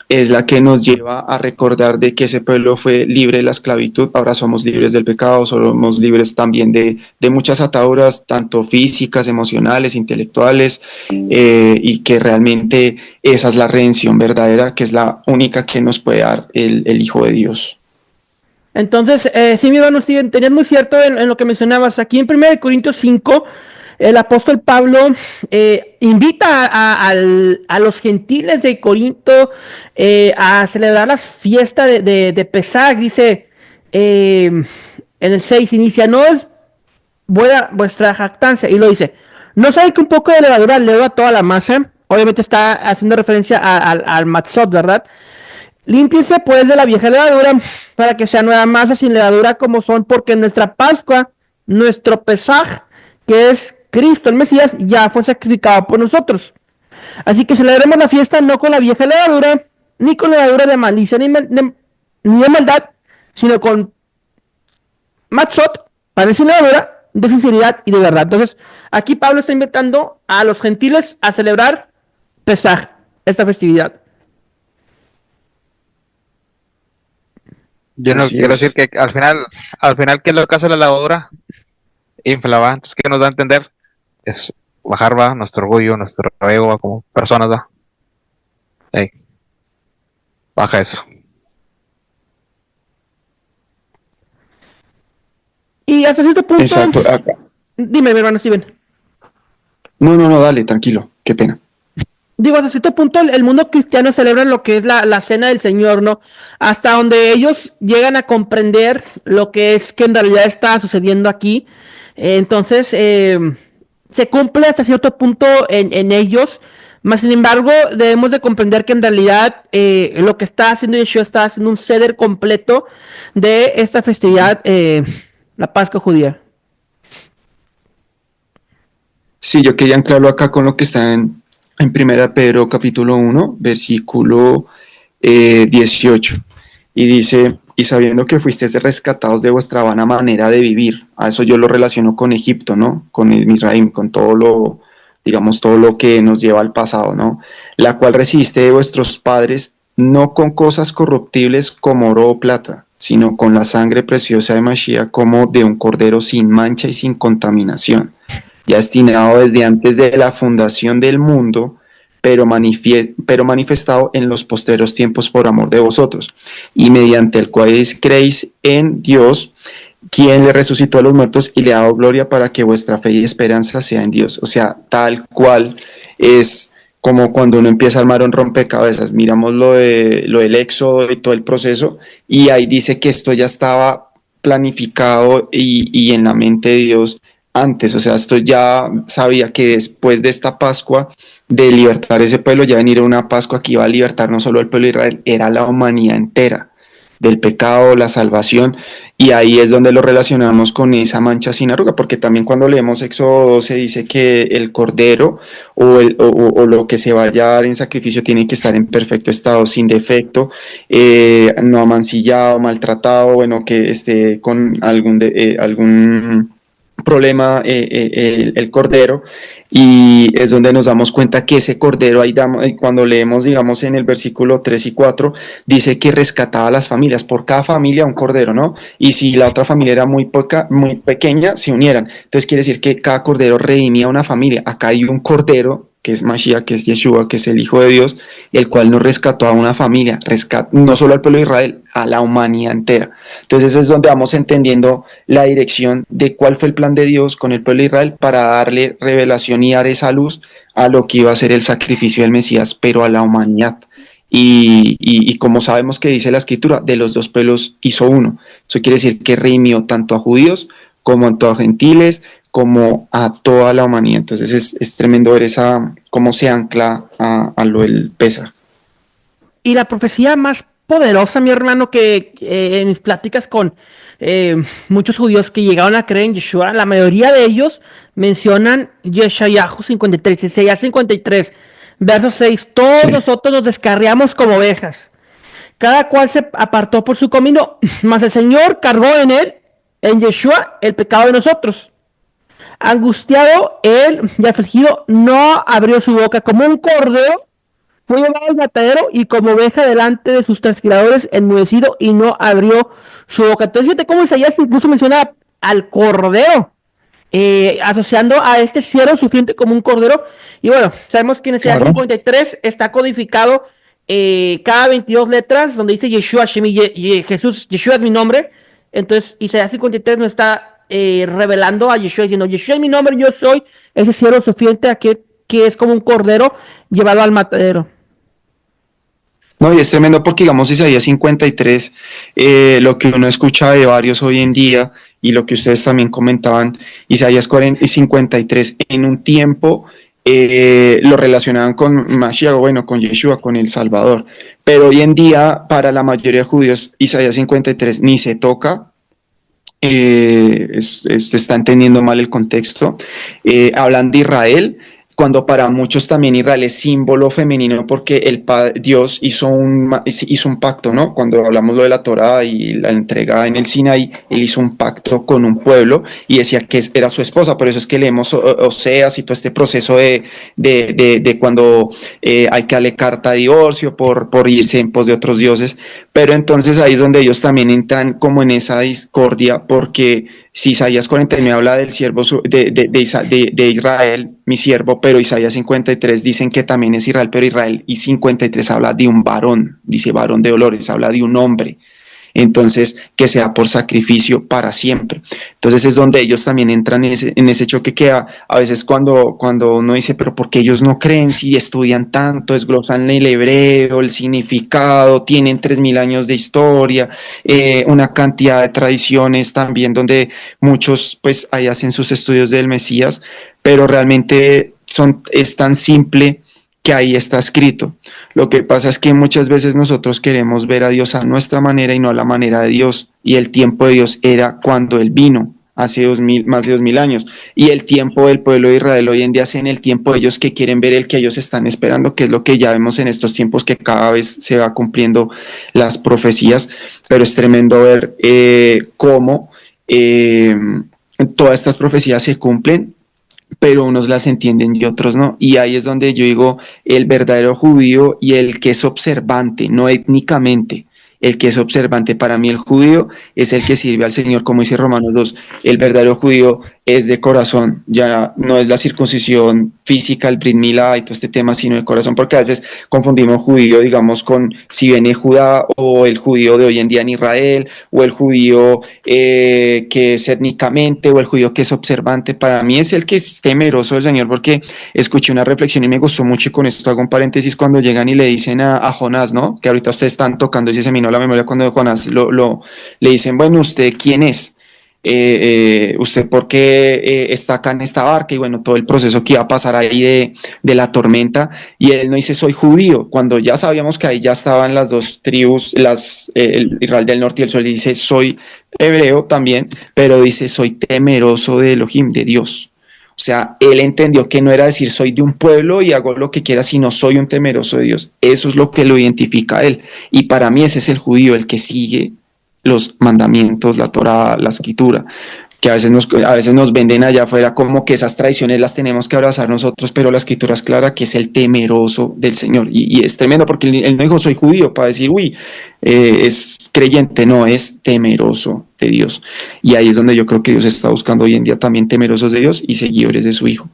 es la que nos lleva a recordar de que ese pueblo fue libre de la esclavitud. Ahora somos libres del pecado, somos libres también de muchas ataduras, tanto físicas, emocionales, intelectuales, y que realmente esa es la redención verdadera, que es la única que nos puede dar el Hijo de Dios. Entonces, sí, mi hermano Steven, tenías muy cierto en lo que mencionabas. Aquí en 1 Corintios 5, el apóstol Pablo invita a los gentiles de Corinto a celebrar la fiesta de Pesaj. Dice, en el 6 inicia, no es vuestra jactancia, y lo dice, no sabe que un poco de levadura leva toda la masa. Obviamente está haciendo referencia al matzot, ¿verdad? Límpiense pues de la vieja levadura, para que sea nueva masa sin levadura como son, porque nuestra Pascua, nuestro Pesaj, que es Cristo el Mesías, ya fue sacrificado por nosotros. Así que celebremos la fiesta no con la vieja levadura, ni con levadura de malicia ni de maldad, sino con matzot, pan sin levadura, de sinceridad y de verdad. Entonces, aquí Pablo está invitando a los gentiles a celebrar Pesaj, esta festividad. Yo no Así quiero decir es. que al final, ¿qué es lo que hace la lavadora? Infla, ¿va? Entonces, ¿qué nos da a entender? Es bajar, va, nuestro orgullo, nuestro ego, ¿va? Como personas, va. Ey, baja eso. Y hasta cierto punto, Exacto. dime, mi hermano Steven. No, dale, tranquilo, qué pena. Digo, hasta cierto punto el mundo cristiano celebra lo que es la cena del Señor, ¿no? Hasta donde ellos llegan a comprender lo que es que en realidad está sucediendo aquí. Entonces, se cumple hasta cierto punto en ellos. Más sin embargo, debemos de comprender que en realidad lo que está haciendo Yeshua está haciendo un ceder completo de esta festividad, la Pascua judía. Sí, yo quería anclarlo acá con lo que está en 1 Pedro capítulo 1, versículo 18. Y dice, y sabiendo que fuisteis rescatados de vuestra vana manera de vivir. A eso yo lo relaciono con Egipto, ¿no? Con el Misraim, con todo lo, digamos, todo lo que nos lleva al pasado, ¿no? La cual recibiste de vuestros padres, no con cosas corruptibles como oro o plata, sino con la sangre preciosa de Mashiach, como de un cordero sin mancha y sin contaminación, ya destinado desde antes de la fundación del mundo, pero manifestado en los posteros tiempos por amor de vosotros, y mediante el cual creéis en Dios, quien le resucitó a los muertos y le ha dado gloria para que vuestra fe y esperanza sea en Dios. O sea, tal cual es como cuando uno empieza a armar un rompecabezas. Miramos lo del éxodo y todo el proceso, y ahí dice que esto ya estaba planificado y en la mente de Dios antes. O sea, esto ya sabía que después de esta Pascua, de libertar ese pueblo, ya venir una Pascua que iba a libertar no solo el pueblo de Israel, era la humanidad entera del pecado, la salvación, y ahí es donde lo relacionamos con esa mancha sin arruga, porque también cuando leemos Éxodo 12 dice que el cordero o lo que se vaya a dar en sacrificio tiene que estar en perfecto estado, sin defecto, no amancillado, maltratado, bueno, que esté con algún problema el cordero, y es donde nos damos cuenta que ese cordero, ahí cuando leemos, digamos, en el versículo 3 y 4, dice que rescataba a las familias, por cada familia un cordero, ¿no? Y si la otra familia era muy pequeña, se unieran. Entonces quiere decir que cada cordero redimía a una familia. Acá hay un cordero que es Mashiach, que es Yeshua, que es el Hijo de Dios, el cual nos rescató a una familia, no solo al pueblo de Israel, a la humanidad entera. Entonces es donde vamos entendiendo la dirección de cuál fue el plan de Dios con el pueblo de Israel para darle revelación y dar esa luz a lo que iba a ser el sacrificio del Mesías, pero a la humanidad. Y como sabemos que dice la Escritura, de los dos pueblos hizo uno. Eso quiere decir que redimió tanto a judíos como a gentiles, como a toda la humanidad. Entonces es tremendo ver cómo se ancla a lo del Pesaj. Y la profecía más poderosa, mi hermano, que en mis pláticas con muchos judíos que llegaron a creer en Yeshua, la mayoría de ellos mencionan Yeshayahu 53, Isaías 53, verso 6, todos Sí. nosotros nos descarriamos como ovejas, cada cual se apartó por su camino, mas el Señor cargó en él, en Yeshua, el pecado de nosotros. Angustiado él y afligido, no abrió su boca, como un cordero fue llevado al matadero, y como oveja delante de sus trasquiladores, enmudecido, y no abrió su boca. Entonces fíjate cómo Isaías incluso menciona al cordero, asociando a este siervo sufriente como un cordero. Y bueno, sabemos que en Isaías Claro. 53 está codificado cada 22 letras donde dice Yeshua Shemi, Jesús, Yeshua es mi nombre. Entonces Isaías 53 nos está revelando a Yeshua diciendo, Yeshua es mi nombre, yo soy ese siervo sufriente, aquel que es como un cordero llevado al matadero. No, y es tremendo porque, digamos, Isaías 53, lo que uno escucha de varios hoy en día, y lo que ustedes también comentaban, Isaías 53, en un tiempo lo relacionaban con Mashiach, bueno, con Yeshua, con el Salvador. Pero hoy en día, para la mayoría de judíos, Isaías 53 ni se toca. Se está entendiendo mal el contexto. Hablan de Israel, cuando para muchos también Israel es símbolo femenino, porque Dios hizo un pacto, ¿no? Cuando hablamos lo de la Torá y la entrega en el Sinaí, él hizo un pacto con un pueblo y decía que era su esposa. Por eso es que leemos Oseas y todo este proceso de cuando hay que darle carta de divorcio por irse en pos de otros dioses. Pero entonces ahí es donde ellos también entran como en esa discordia, porque si Isaías 49 habla del siervo de Israel, mi siervo, pero Isaías 53 dicen que también es Israel, pero Israel, y 53 habla de un varón, dice varón de dolores, habla de un hombre. entonces que sea por sacrificio para siempre. Entonces es donde ellos también entran en ese choque que a veces cuando uno dice, pero ¿por qué ellos no creen si estudian tanto, desglosan el hebreo, el significado, tienen 3000 años de historia, una cantidad de tradiciones también donde muchos pues ahí hacen sus estudios del Mesías, pero realmente es tan simple que ahí está escrito? Lo que pasa es que muchas veces nosotros queremos ver a Dios a nuestra manera y no a la manera de Dios, y el tiempo de Dios era cuando Él vino, hace más de 2000 años, y el tiempo del pueblo de Israel hoy en día es en el tiempo de ellos, que quieren ver el que ellos están esperando, que es lo que ya vemos en estos tiempos, que cada vez se va cumpliendo las profecías, pero es tremendo ver cómo todas estas profecías se cumplen, pero unos las entienden y otros no. Y ahí es donde yo digo, el verdadero judío y el que es observante, no étnicamente, el que es observante. Para mí el judío es el que sirve al Señor, como dice Romanos 2, el verdadero judío es de corazón, ya no es la circuncisión física, el Brit Milá y todo este tema, sino de corazón, porque a veces confundimos judío, digamos, con si viene de Judá, o el judío de hoy en día en Israel, o el judío que es étnicamente, o el judío que es observante. Para mí es el que es temeroso del Señor, porque escuché una reflexión y me gustó mucho, y con esto hago un paréntesis, cuando llegan y le dicen a Jonás, ¿no? Que ahorita ustedes están tocando, y se me vino la memoria cuando Jonás le dicen, bueno, ¿usted quién es? ¿Usted por qué está acá en esta barca? Y bueno, todo el proceso que iba a pasar ahí de la tormenta, y él no dice soy judío, cuando ya sabíamos que ahí ya estaban las dos tribus, el Israel del norte y el sur. Dice soy hebreo también, pero dice soy temeroso de Elohim, de Dios. O sea, él entendió que no era decir soy de un pueblo y hago lo que quiera, sino soy un temeroso de Dios. Eso es lo que lo identifica a él, y para mí ese es el judío, el que sigue los mandamientos, la Torá, la escritura, que a veces nos venden allá afuera como que esas tradiciones las tenemos que abrazar nosotros, pero la escritura es clara que es el temeroso del Señor, y es tremendo, porque él no dijo soy judío para decir uy, es creyente, no, es temeroso de Dios, y ahí es donde yo creo que Dios está buscando hoy en día también temerosos de Dios y seguidores de su Hijo.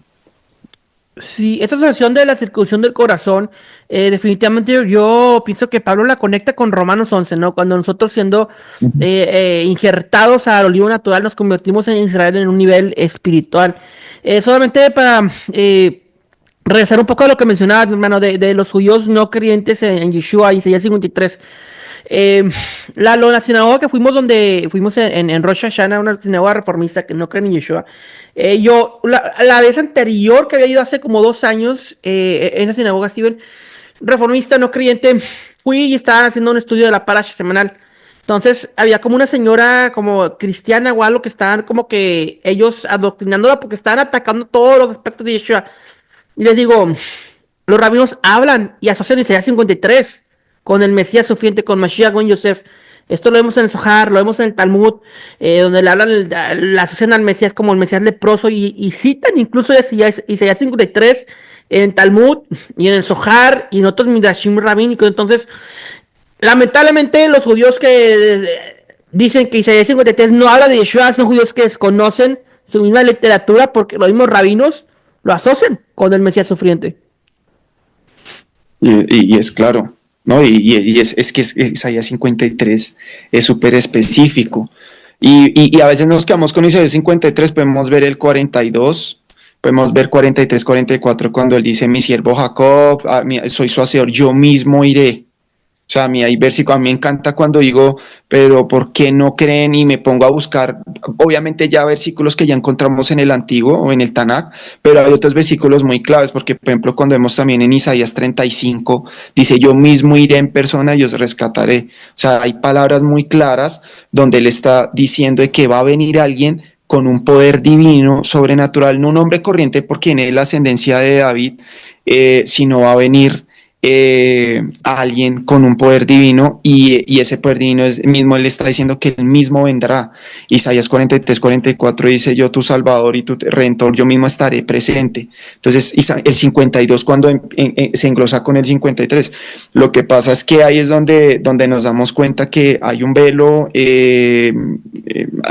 Sí, esta asociación de la circuncisión del corazón, definitivamente yo pienso que Pablo la conecta con Romanos 11, ¿no? Cuando nosotros siendo injertados al olivo natural nos convertimos en Israel en un nivel espiritual. Solamente para regresar un poco a lo que mencionabas, hermano, de los judíos no creyentes en Yeshua, Isaías 53. La sinagoga que fuimos, donde fuimos en Rosh Hashanah, una sinagoga reformista que no creen en Yeshua. Yo, la vez anterior que había ido hace como 2 años, esa sinagoga, Steven, reformista, no creyente, fui y estaban haciendo un estudio de la parasha semanal. Entonces, había como una señora como cristiana o algo, que estaban como que ellos adoctrinándola porque estaban atacando todos los aspectos de Yeshua. Y les digo, los rabinos hablan y asocian Isaías 53 con el Mesías sufriente, con Mashiach ben Yosef. Esto lo vemos en el Zohar, lo vemos en el Talmud, donde le hablan, la asocian al Mesías como el Mesías leproso, y citan incluso Isaías 53 en Talmud y en el Zohar y en otros midrashim rabínicos. Entonces, lamentablemente, los judíos que dicen que Isaías 53 no habla de Yeshua son judíos que desconocen su misma literatura, porque los mismos rabinos lo asocian con el Mesías sufriente. Y es claro, ¿no? Y es que Isaías 53 es súper específico. Y a veces nos quedamos con Isaías 53, podemos ver el 42, podemos ver 43, 44, cuando él dice, mi siervo Jacob, soy su hacedor, yo mismo iré. O sea, a mí hay versículos, a mí me encanta cuando digo, pero ¿por qué no creen? Y me pongo a buscar, obviamente ya versículos que ya encontramos en el Antiguo o en el Tanakh, pero hay otros versículos muy claves, porque por ejemplo cuando vemos también en Isaías 35, dice, yo mismo iré en persona y os rescataré. O sea, hay palabras muy claras donde él está diciendo de que va a venir alguien con un poder divino, sobrenatural, no un hombre corriente porque tiene la ascendencia de David, sino va a venir a alguien con un poder divino, y ese poder divino es mismo, él está diciendo que él mismo vendrá. Isaías 43, 44 dice, yo tu Salvador y tu Redentor, yo mismo estaré presente. Entonces el 52 cuando se englosa con el 53, lo que pasa es que ahí es donde nos damos cuenta que hay un velo,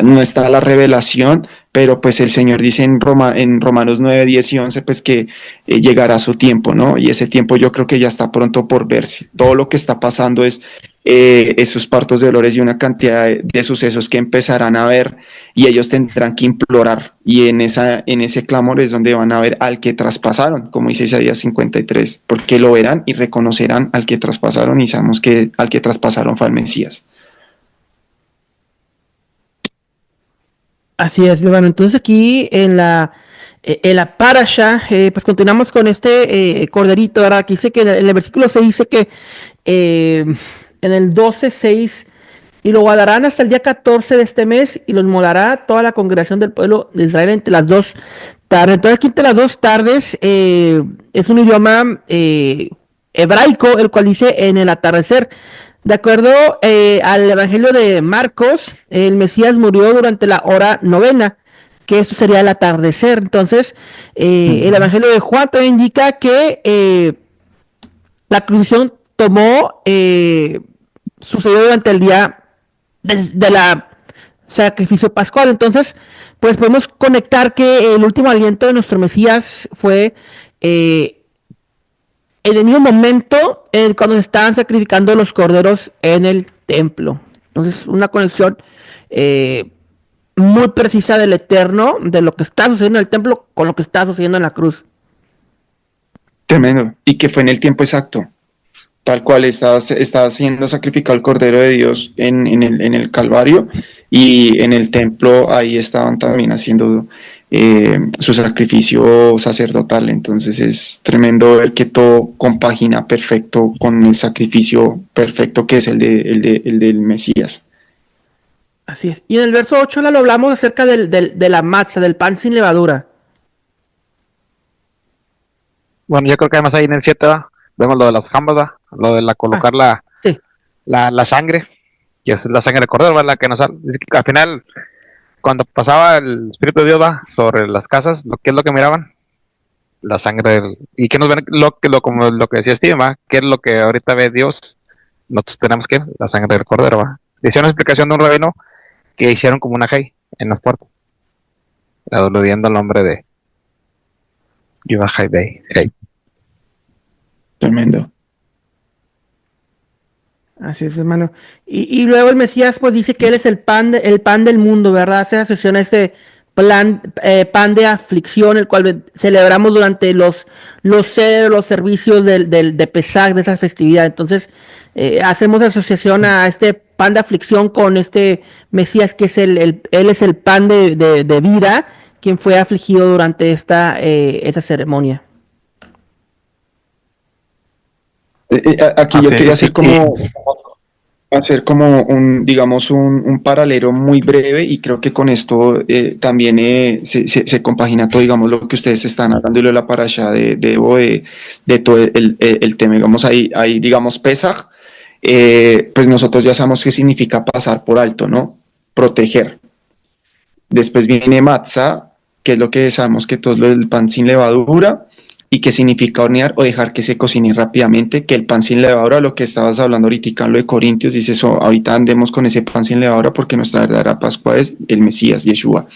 no está la revelación, pero pues el Señor dice en Romanos 9, 10 y 11, pues que llegará su tiempo, ¿no? Y ese tiempo yo creo que ya está pronto por verse. Todo lo que está pasando es esos partos de dolores y una cantidad de sucesos que empezarán a ver, y ellos tendrán que implorar, y en ese clamor es donde van a ver al que traspasaron, como dice Isaías 53, porque lo verán y reconocerán al que traspasaron, y sabemos que al que traspasaron fue al Mesías. Así es, mi hermano. Entonces aquí en la parasha, pues continuamos con este corderito, ¿verdad? Aquí dice que en el versículo 6 dice que en el 12:6, y lo guardarán hasta el día 14 de este mes, y lo inmolará toda la congregación del pueblo de Israel entre las 2 tardes. Entonces aquí entre las 2 tardes es un idioma hebraico, el cual dice en el atardecer. De acuerdo al Evangelio de Marcos, el Mesías murió durante la hora novena, que esto sería el atardecer. Entonces, el Evangelio de Juan también indica que la crucifixión sucedió durante el día de la sacrificio pascual. Entonces, pues podemos conectar que el último aliento de nuestro Mesías fue en el mismo momento cuando se estaban sacrificando los corderos en el templo. Entonces, una conexión muy precisa del Eterno, de lo que está sucediendo en el templo con lo que está sucediendo en la cruz. Tremendo, y que fue en el tiempo exacto, tal cual estaba siendo sacrificado el Cordero de Dios en el Calvario, y en el templo ahí estaban también haciendo su sacrificio sacerdotal. Entonces es tremendo ver que todo compagina perfecto con el sacrificio perfecto que es el del Mesías. Así es. Y en el verso 8 lo hablamos acerca de la matza, del pan sin levadura. Bueno, yo creo que además ahí en el 7 vemos lo de las jambas, lo de colocar sí. la sangre, que es la sangre de cordero, ¿verdad? Que nos dice que al final, cuando pasaba el Espíritu de Dios sobre las casas, ¿qué es lo que miraban? La sangre y que nos ven como lo que decía Steven, ¿va? ¿Qué es lo que ahorita ve Dios? Nosotros tenemos que la sangre del cordero, ¿va? Decía una explicación de un rabino que hicieron como una hey en las puertas, aludiendo al nombre de Yuvahai Day. Hey. Tremendo. Así es, hermano. Y luego el Mesías pues dice que él es el pan del mundo, ¿verdad? Hace asociación a ese pan de aflicción, el cual celebramos durante los servicios de Pesach, de esa festividad. Entonces, hacemos asociación a este pan de aflicción con este Mesías, que es él es el pan de vida, quien fue afligido durante esta ceremonia. Aquí yo quería hacer como un paralelo muy breve, y creo que con esto también se compagina todo, digamos, lo que ustedes están hablando, y lo de la parasha de todo el tema. Digamos, ahí digamos, Pesach, pues nosotros ya sabemos qué significa pasar por alto, ¿no? Proteger. Después viene Matzah, que es lo que sabemos que todo es lo del pan sin levadura, y que significa hornear o dejar que se cocine rápidamente, que el pan sin levadura, lo que estabas hablando ahorita en lo de Corintios, dice eso, ahorita andemos con ese pan sin levadura porque nuestra verdadera Pascua es el Mesías, Yeshua.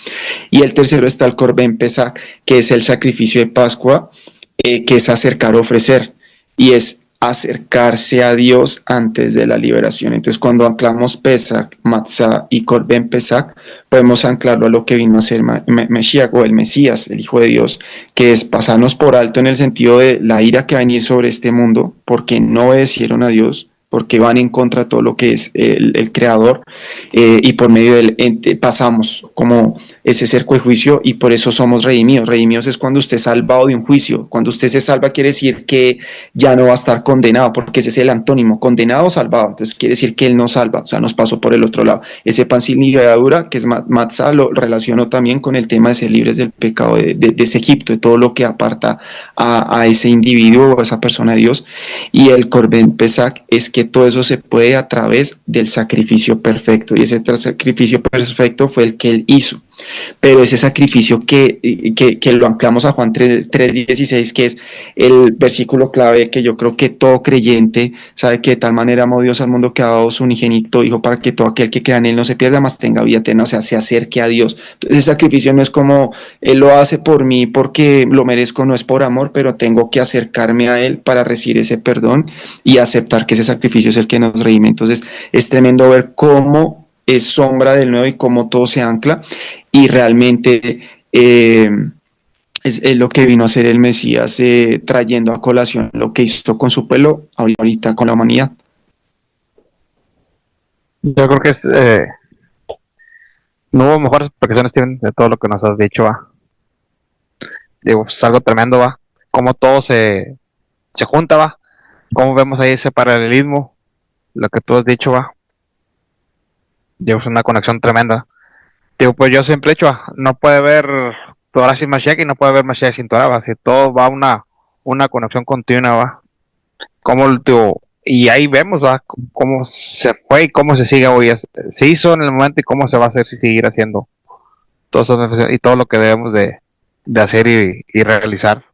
Y el tercero está el Corban Pesach, que es el sacrificio de Pascua, que es acercar, ofrecer, y es acercarse a Dios antes de la liberación. Entonces, cuando anclamos Pesach, Matzah y Corban Pesach, podemos anclarlo a lo que vino a ser Mesías, o el Mesías, el Hijo de Dios, que es pasarnos por alto en el sentido de la ira que va a venir sobre este mundo, porque no obedecieron a Dios, porque van en contra de todo lo que es el Creador, y por medio del ente pasamos como ese cerco de juicio, y por eso somos redimidos. Redimidos es cuando usted es salvado de un juicio. Cuando usted se salva, quiere decir que ya no va a estar condenado, porque ese es el antónimo, condenado o salvado. Entonces quiere decir que él nos salva, o sea, nos pasó por el otro lado. Ese pan sin levadura, que es Matzah, lo relaciono también con el tema de ser libres del pecado de ese Egipto, de todo lo que aparta a ese individuo o a esa persona de Dios. Y el Corban Pesach es que todo eso se puede a través del sacrificio perfecto, y ese sacrificio perfecto fue el que él hizo. pero ese sacrificio que lo anclamos a Juan 3:16, que es el versículo clave que yo creo que todo creyente sabe que de tal manera amó Dios al mundo que ha dado su unigénito Hijo para que todo aquel que crea en él no se pierda, mas tenga vida eterna, o sea, se acerque a Dios. Entonces, ese sacrificio no es como Él lo hace por mí porque lo merezco, no es por amor, pero tengo que acercarme a Él para recibir ese perdón y aceptar que ese sacrificio es el que nos redime. Entonces, es tremendo ver cómo es sombra del nuevo y cómo todo se ancla y realmente es lo que vino a hacer el Mesías, trayendo a colación lo que hizo con su pueblo, ahorita con la humanidad. Yo creo que no hubo mejores explicaciones, Steven, de todo lo que nos has dicho, va. Digo, es algo tremendo, va. Cómo todo se junta, va. Cómo vemos ahí ese paralelismo, lo que tú has dicho, va. Digo, es una conexión tremenda. Digo, pues yo siempre he dicho, no puede haber Torah sin Mashiach y no puede haber Mashiach sin Torah, va. Si todo va una conexión continua, va. Como, digo, y ahí vemos, va, cómo se fue y cómo se sigue hoy. Se hizo en el momento y cómo se va a hacer si seguir haciendo todo eso y todo lo que debemos de hacer y realizar.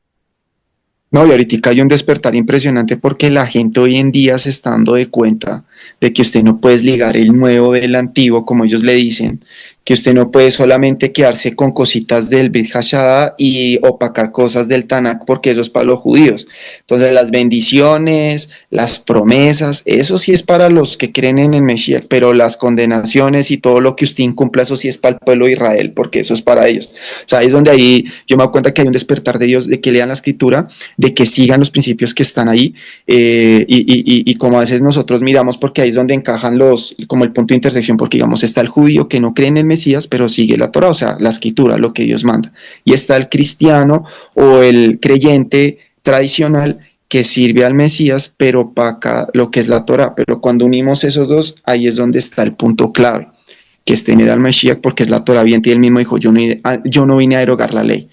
No, y ahorita hay un despertar impresionante porque la gente hoy en día se está dando de cuenta de que usted no puede ligar el nuevo del antiguo, como ellos le dicen, que usted no puede solamente quedarse con cositas del Brit Hashada y opacar cosas del Tanakh porque eso es para los judíos. Entonces las bendiciones, las promesas, eso sí es para los que creen en el Mesías, pero las condenaciones y todo lo que usted incumpla, eso sí es para el pueblo de Israel, porque eso es para ellos. O sea, ahí es donde ahí yo me doy cuenta que hay un despertar de Dios, de que lean la escritura, de que sigan los principios que están ahí, y como a veces nosotros miramos, porque ahí es donde encajan como el punto de intersección, porque digamos está el judío que no cree en el Mesías, pero sigue la Torah, o sea, la escritura, lo que Dios manda, y está el cristiano o el creyente tradicional que sirve al Mesías, pero para lo que es la Torah. Pero cuando unimos esos dos, ahí es donde está el punto clave, que es tener al Mesías, porque es la Torah viviente, y él mismo dijo, yo no vine a derogar la ley.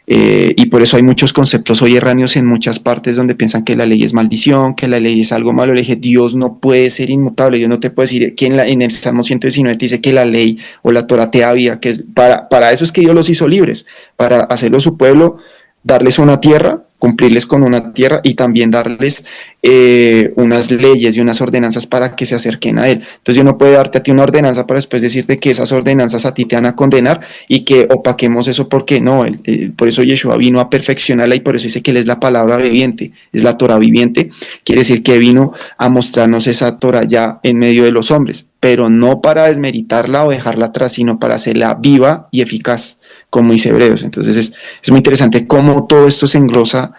Y por eso hay muchos conceptos hoy erráneos en muchas partes donde piensan que la ley es maldición, que la ley es algo malo. Le dije, Dios no puede ser inmutable, Dios no te puede decir que en el Salmo 119 te dice que la ley o la Torah te da vida, que es para eso es que Dios los hizo libres, para hacerlo su pueblo, darles una tierra, cumplirles con una tierra y también darles unas leyes y unas ordenanzas para que se acerquen a Él. Entonces yo no puedo darte a ti una ordenanza para después decirte que esas ordenanzas a ti te van a condenar y que opaquemos eso, porque no, por eso Yeshua vino a perfeccionarla y por eso dice que Él es la palabra viviente, es la Torah viviente, quiere decir que vino a mostrarnos esa Torah ya en medio de los hombres, pero no para desmeritarla o dejarla atrás, sino para hacerla viva y eficaz, como dice Hebreos. Entonces es muy interesante cómo todo esto se engrosa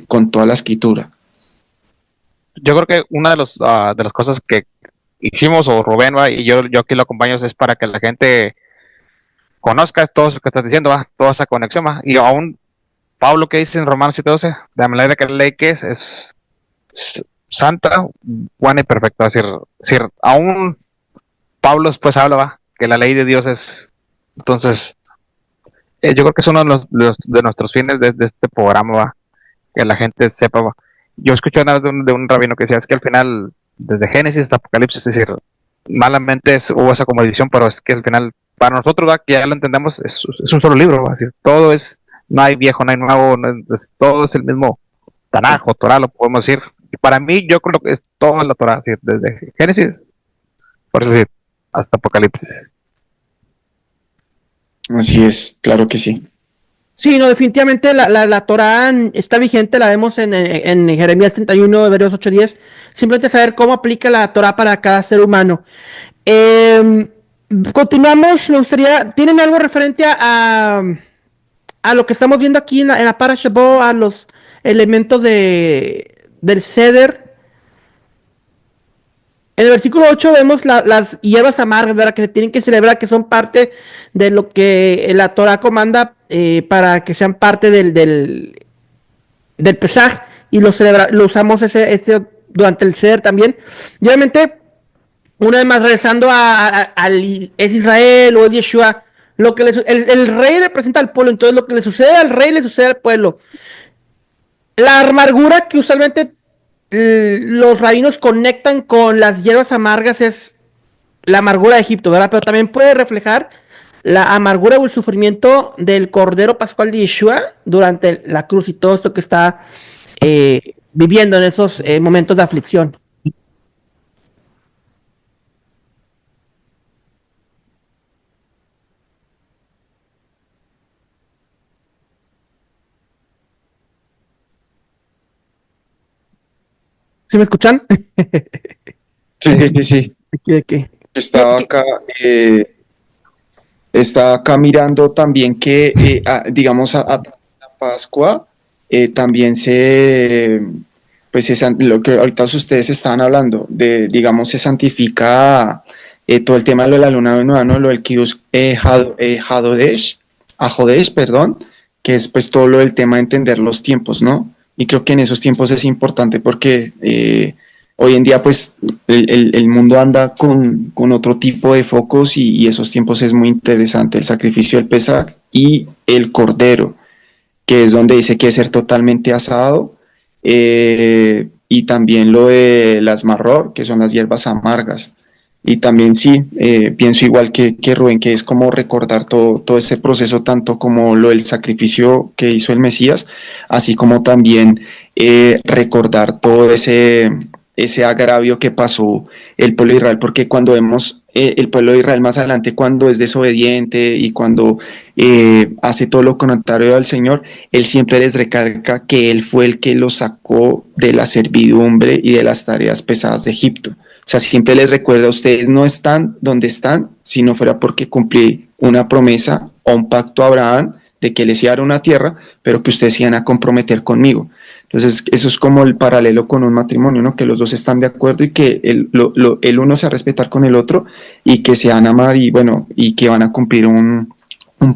con toda la escritura. Yo creo que una de las cosas que hicimos, o Rubén, ¿va? Y yo aquí lo acompaño, es para que la gente conozca todo eso que estás diciendo, ¿va? Toda esa conexión, ¿va? Y aún Pablo, que dice en Romanos 7:12, de la manera que la ley que es santa, buena y perfecta. Es decir, aún Pablo después habla, ¿va? Que la ley de Dios es. Entonces, yo creo que es uno de nuestros fines de este programa, ¿va? Que la gente sepa, ¿va? Yo escuché una vez de un rabino que decía, es que al final, desde Génesis hasta Apocalipsis, es decir, malamente hubo esa como división, pero es que al final, para nosotros, ¿va? Que ya lo entendemos, es un solo libro, ¿va? Es decir, todo es, no hay viejo, no hay nuevo, todo es el mismo Tanaj o Torah, lo podemos decir. Y para mí, yo creo que es toda la Torah, es decir, desde Génesis, por eso decir, hasta Apocalipsis. Así es, claro que sí. Sí, no, definitivamente la Torah está vigente, la vemos en Jeremías 31, Hebreos 8:10. Simplemente saber cómo aplica la Torah para cada ser humano. Continuamos, me gustaría, ¿tienen algo referente a lo que estamos viendo aquí en la Parashat Bo, a los elementos del Seder? En el versículo 8 vemos las hierbas amargas, ¿verdad? Que se tienen que celebrar, que son parte de lo que la Torah comanda, para que sean parte del Pesaj, y lo usamos durante el Seder también. Y obviamente, una vez más, regresando es Israel o es Yeshua, el rey representa al pueblo, entonces lo que le sucede al rey le sucede al pueblo. La amargura que usualmente los rabinos conectan con las hierbas amargas es la amargura de Egipto, ¿verdad? Pero también puede reflejar la amargura o el sufrimiento del Cordero Pascual de Yeshua durante la cruz y todo esto que está viviendo en esos momentos de aflicción. ¿Sí me escuchan? Sí. ¿De qué? Estaba acá, estaba acá mirando también que, digamos, a la Pascua también pues lo que ahorita ustedes estaban hablando, digamos, se santifica todo el tema de lo de la luna nueva, ¿no? Lo del Kiddush Hadodesh, perdón, que es pues todo lo del tema de entender los tiempos, ¿no? Y creo que en esos tiempos es importante porque hoy en día pues el mundo anda con otro tipo de focos y esos tiempos es muy interesante, el sacrificio del Pesaj y el Cordero, que es donde dice que es ser totalmente asado, y también lo de las marror, que son las hierbas amargas. Y también sí, pienso igual que Rubén, que es como recordar todo ese proceso, tanto como lo del sacrificio que hizo el Mesías, así como también recordar todo ese agravio que pasó el pueblo de Israel, porque cuando vemos el pueblo de Israel más adelante, cuando es desobediente y cuando hace todo lo contrario al Señor, Él siempre les recalca que Él fue el que los sacó de la servidumbre y de las tareas pesadas de Egipto. O sea, siempre les recuerda, ustedes no están donde están si no fuera porque cumplí una promesa o un pacto a Abraham de que les iba a dar una tierra, pero que ustedes se iban a comprometer conmigo. Entonces, eso es como el paralelo con un matrimonio, ¿no? Que los dos están de acuerdo y que el uno se va a respetar con el otro y que se van a amar y, bueno, y que van a cumplir un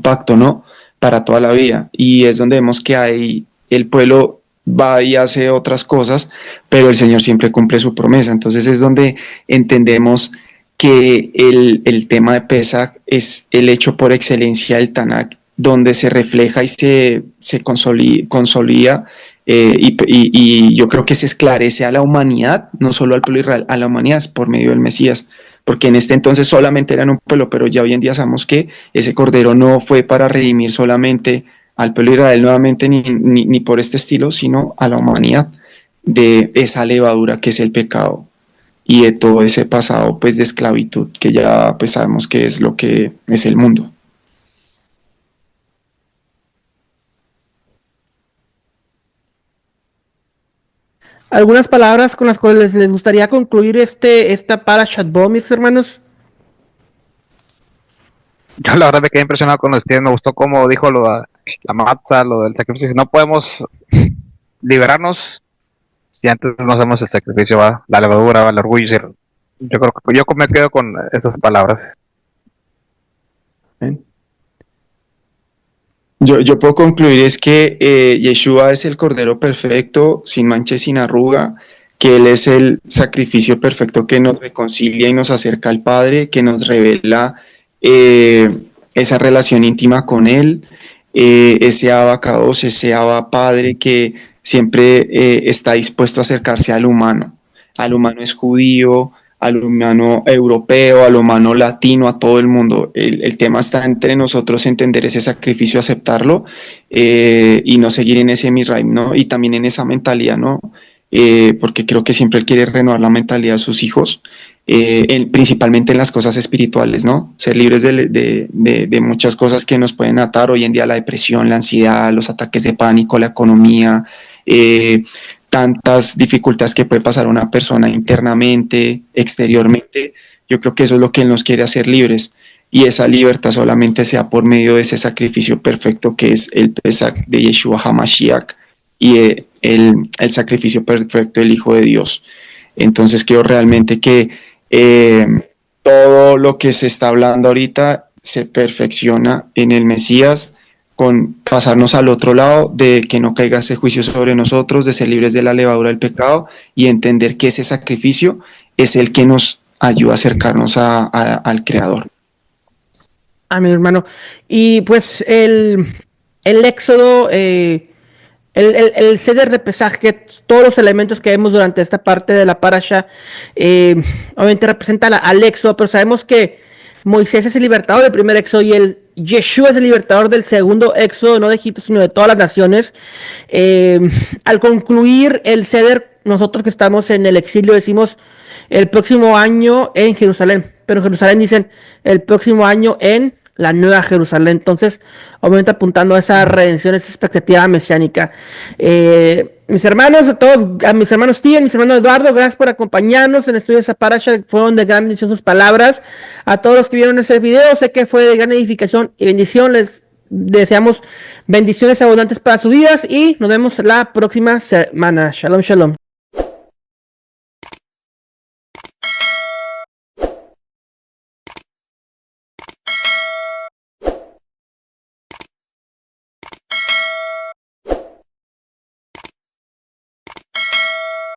pacto, ¿no? Para toda la vida. Y es donde vemos que hay el pueblo va y hace otras cosas, pero el Señor siempre cumple su promesa. Entonces es donde entendemos que el tema de Pesaj es el hecho por excelencia del Tanakh, donde se refleja y se consolida, y yo creo que se esclarece a la humanidad, no solo al pueblo de Israel, a la humanidad por medio del Mesías, porque en este entonces solamente eran un pueblo, pero ya hoy en día sabemos que ese cordero no fue para redimir solamente al pueblo de Israel nuevamente, ni por este estilo, sino a la humanidad de esa levadura que es el pecado y de todo ese pasado pues de esclavitud que ya pues sabemos que es lo que es el mundo. ¿Algunas palabras con las cuales les gustaría concluir esta Parashat Bo, mis hermanos? Yo la verdad me quedé impresionado con ustedes, me gustó cómo dijo la matzah, lo del sacrificio. No podemos liberarnos si antes no hacemos el sacrificio, va, la levadura, va, el orgullo. Yo creo que yo me quedo con esas palabras. Yo puedo concluir es que Yeshua es el Cordero perfecto, sin mancha y sin arruga, que Él es el sacrificio perfecto que nos reconcilia y nos acerca al Padre, que nos revela esa relación íntima con Él, ese abacados, ese Abba Padre que siempre está dispuesto a acercarse al humano. Al humano es judío, al humano europeo, al humano latino, a todo el mundo. El tema está entre nosotros entender ese sacrificio, aceptarlo, y no seguir en ese Misraim, ¿no? Y también en esa mentalidad, ¿no? Porque creo que siempre él quiere renovar la mentalidad de sus hijos, principalmente en las cosas espirituales, ¿no? Ser libres de muchas cosas que nos pueden atar hoy en día, la depresión, la ansiedad, los ataques de pánico, la economía, tantas dificultades que puede pasar una persona internamente, exteriormente. Yo creo que eso es lo que Él nos quiere hacer libres, y esa libertad solamente sea por medio de ese sacrificio perfecto que es el Pesaj de Yeshua HaMashiach y el sacrificio perfecto del Hijo de Dios. Entonces creo realmente que todo lo que se está hablando ahorita se perfecciona en el Mesías, con pasarnos al otro lado, de que no caiga ese juicio sobre nosotros, de ser libres de la levadura del pecado y entender que ese sacrificio es el que nos ayuda a acercarnos al Creador. Mi hermano. Y pues el Éxodo, el ceder de Pesaj, que todos los elementos que vemos durante esta parte de la parasha, obviamente representa al Éxodo, pero sabemos que Moisés es el libertador del primer Éxodo y el Yeshua es el libertador del segundo éxodo, no de Egipto, sino de todas las naciones. Al concluir el Seder, nosotros que estamos en el exilio decimos el próximo año en Jerusalén, pero en Jerusalén dicen el próximo año en la Nueva Jerusalén. Entonces, obviamente apuntando a esa redención, esa expectativa mesiánica. Mis hermanos, a mis hermanos Steven, mis hermanos Eduardo, gracias por acompañarnos en Estudios a Parasha. Fueron de gran bendición sus palabras. A todos los que vieron este video, sé que fue de gran edificación y bendición. Les deseamos bendiciones abundantes para sus vidas y nos vemos la próxima semana. Shalom, shalom.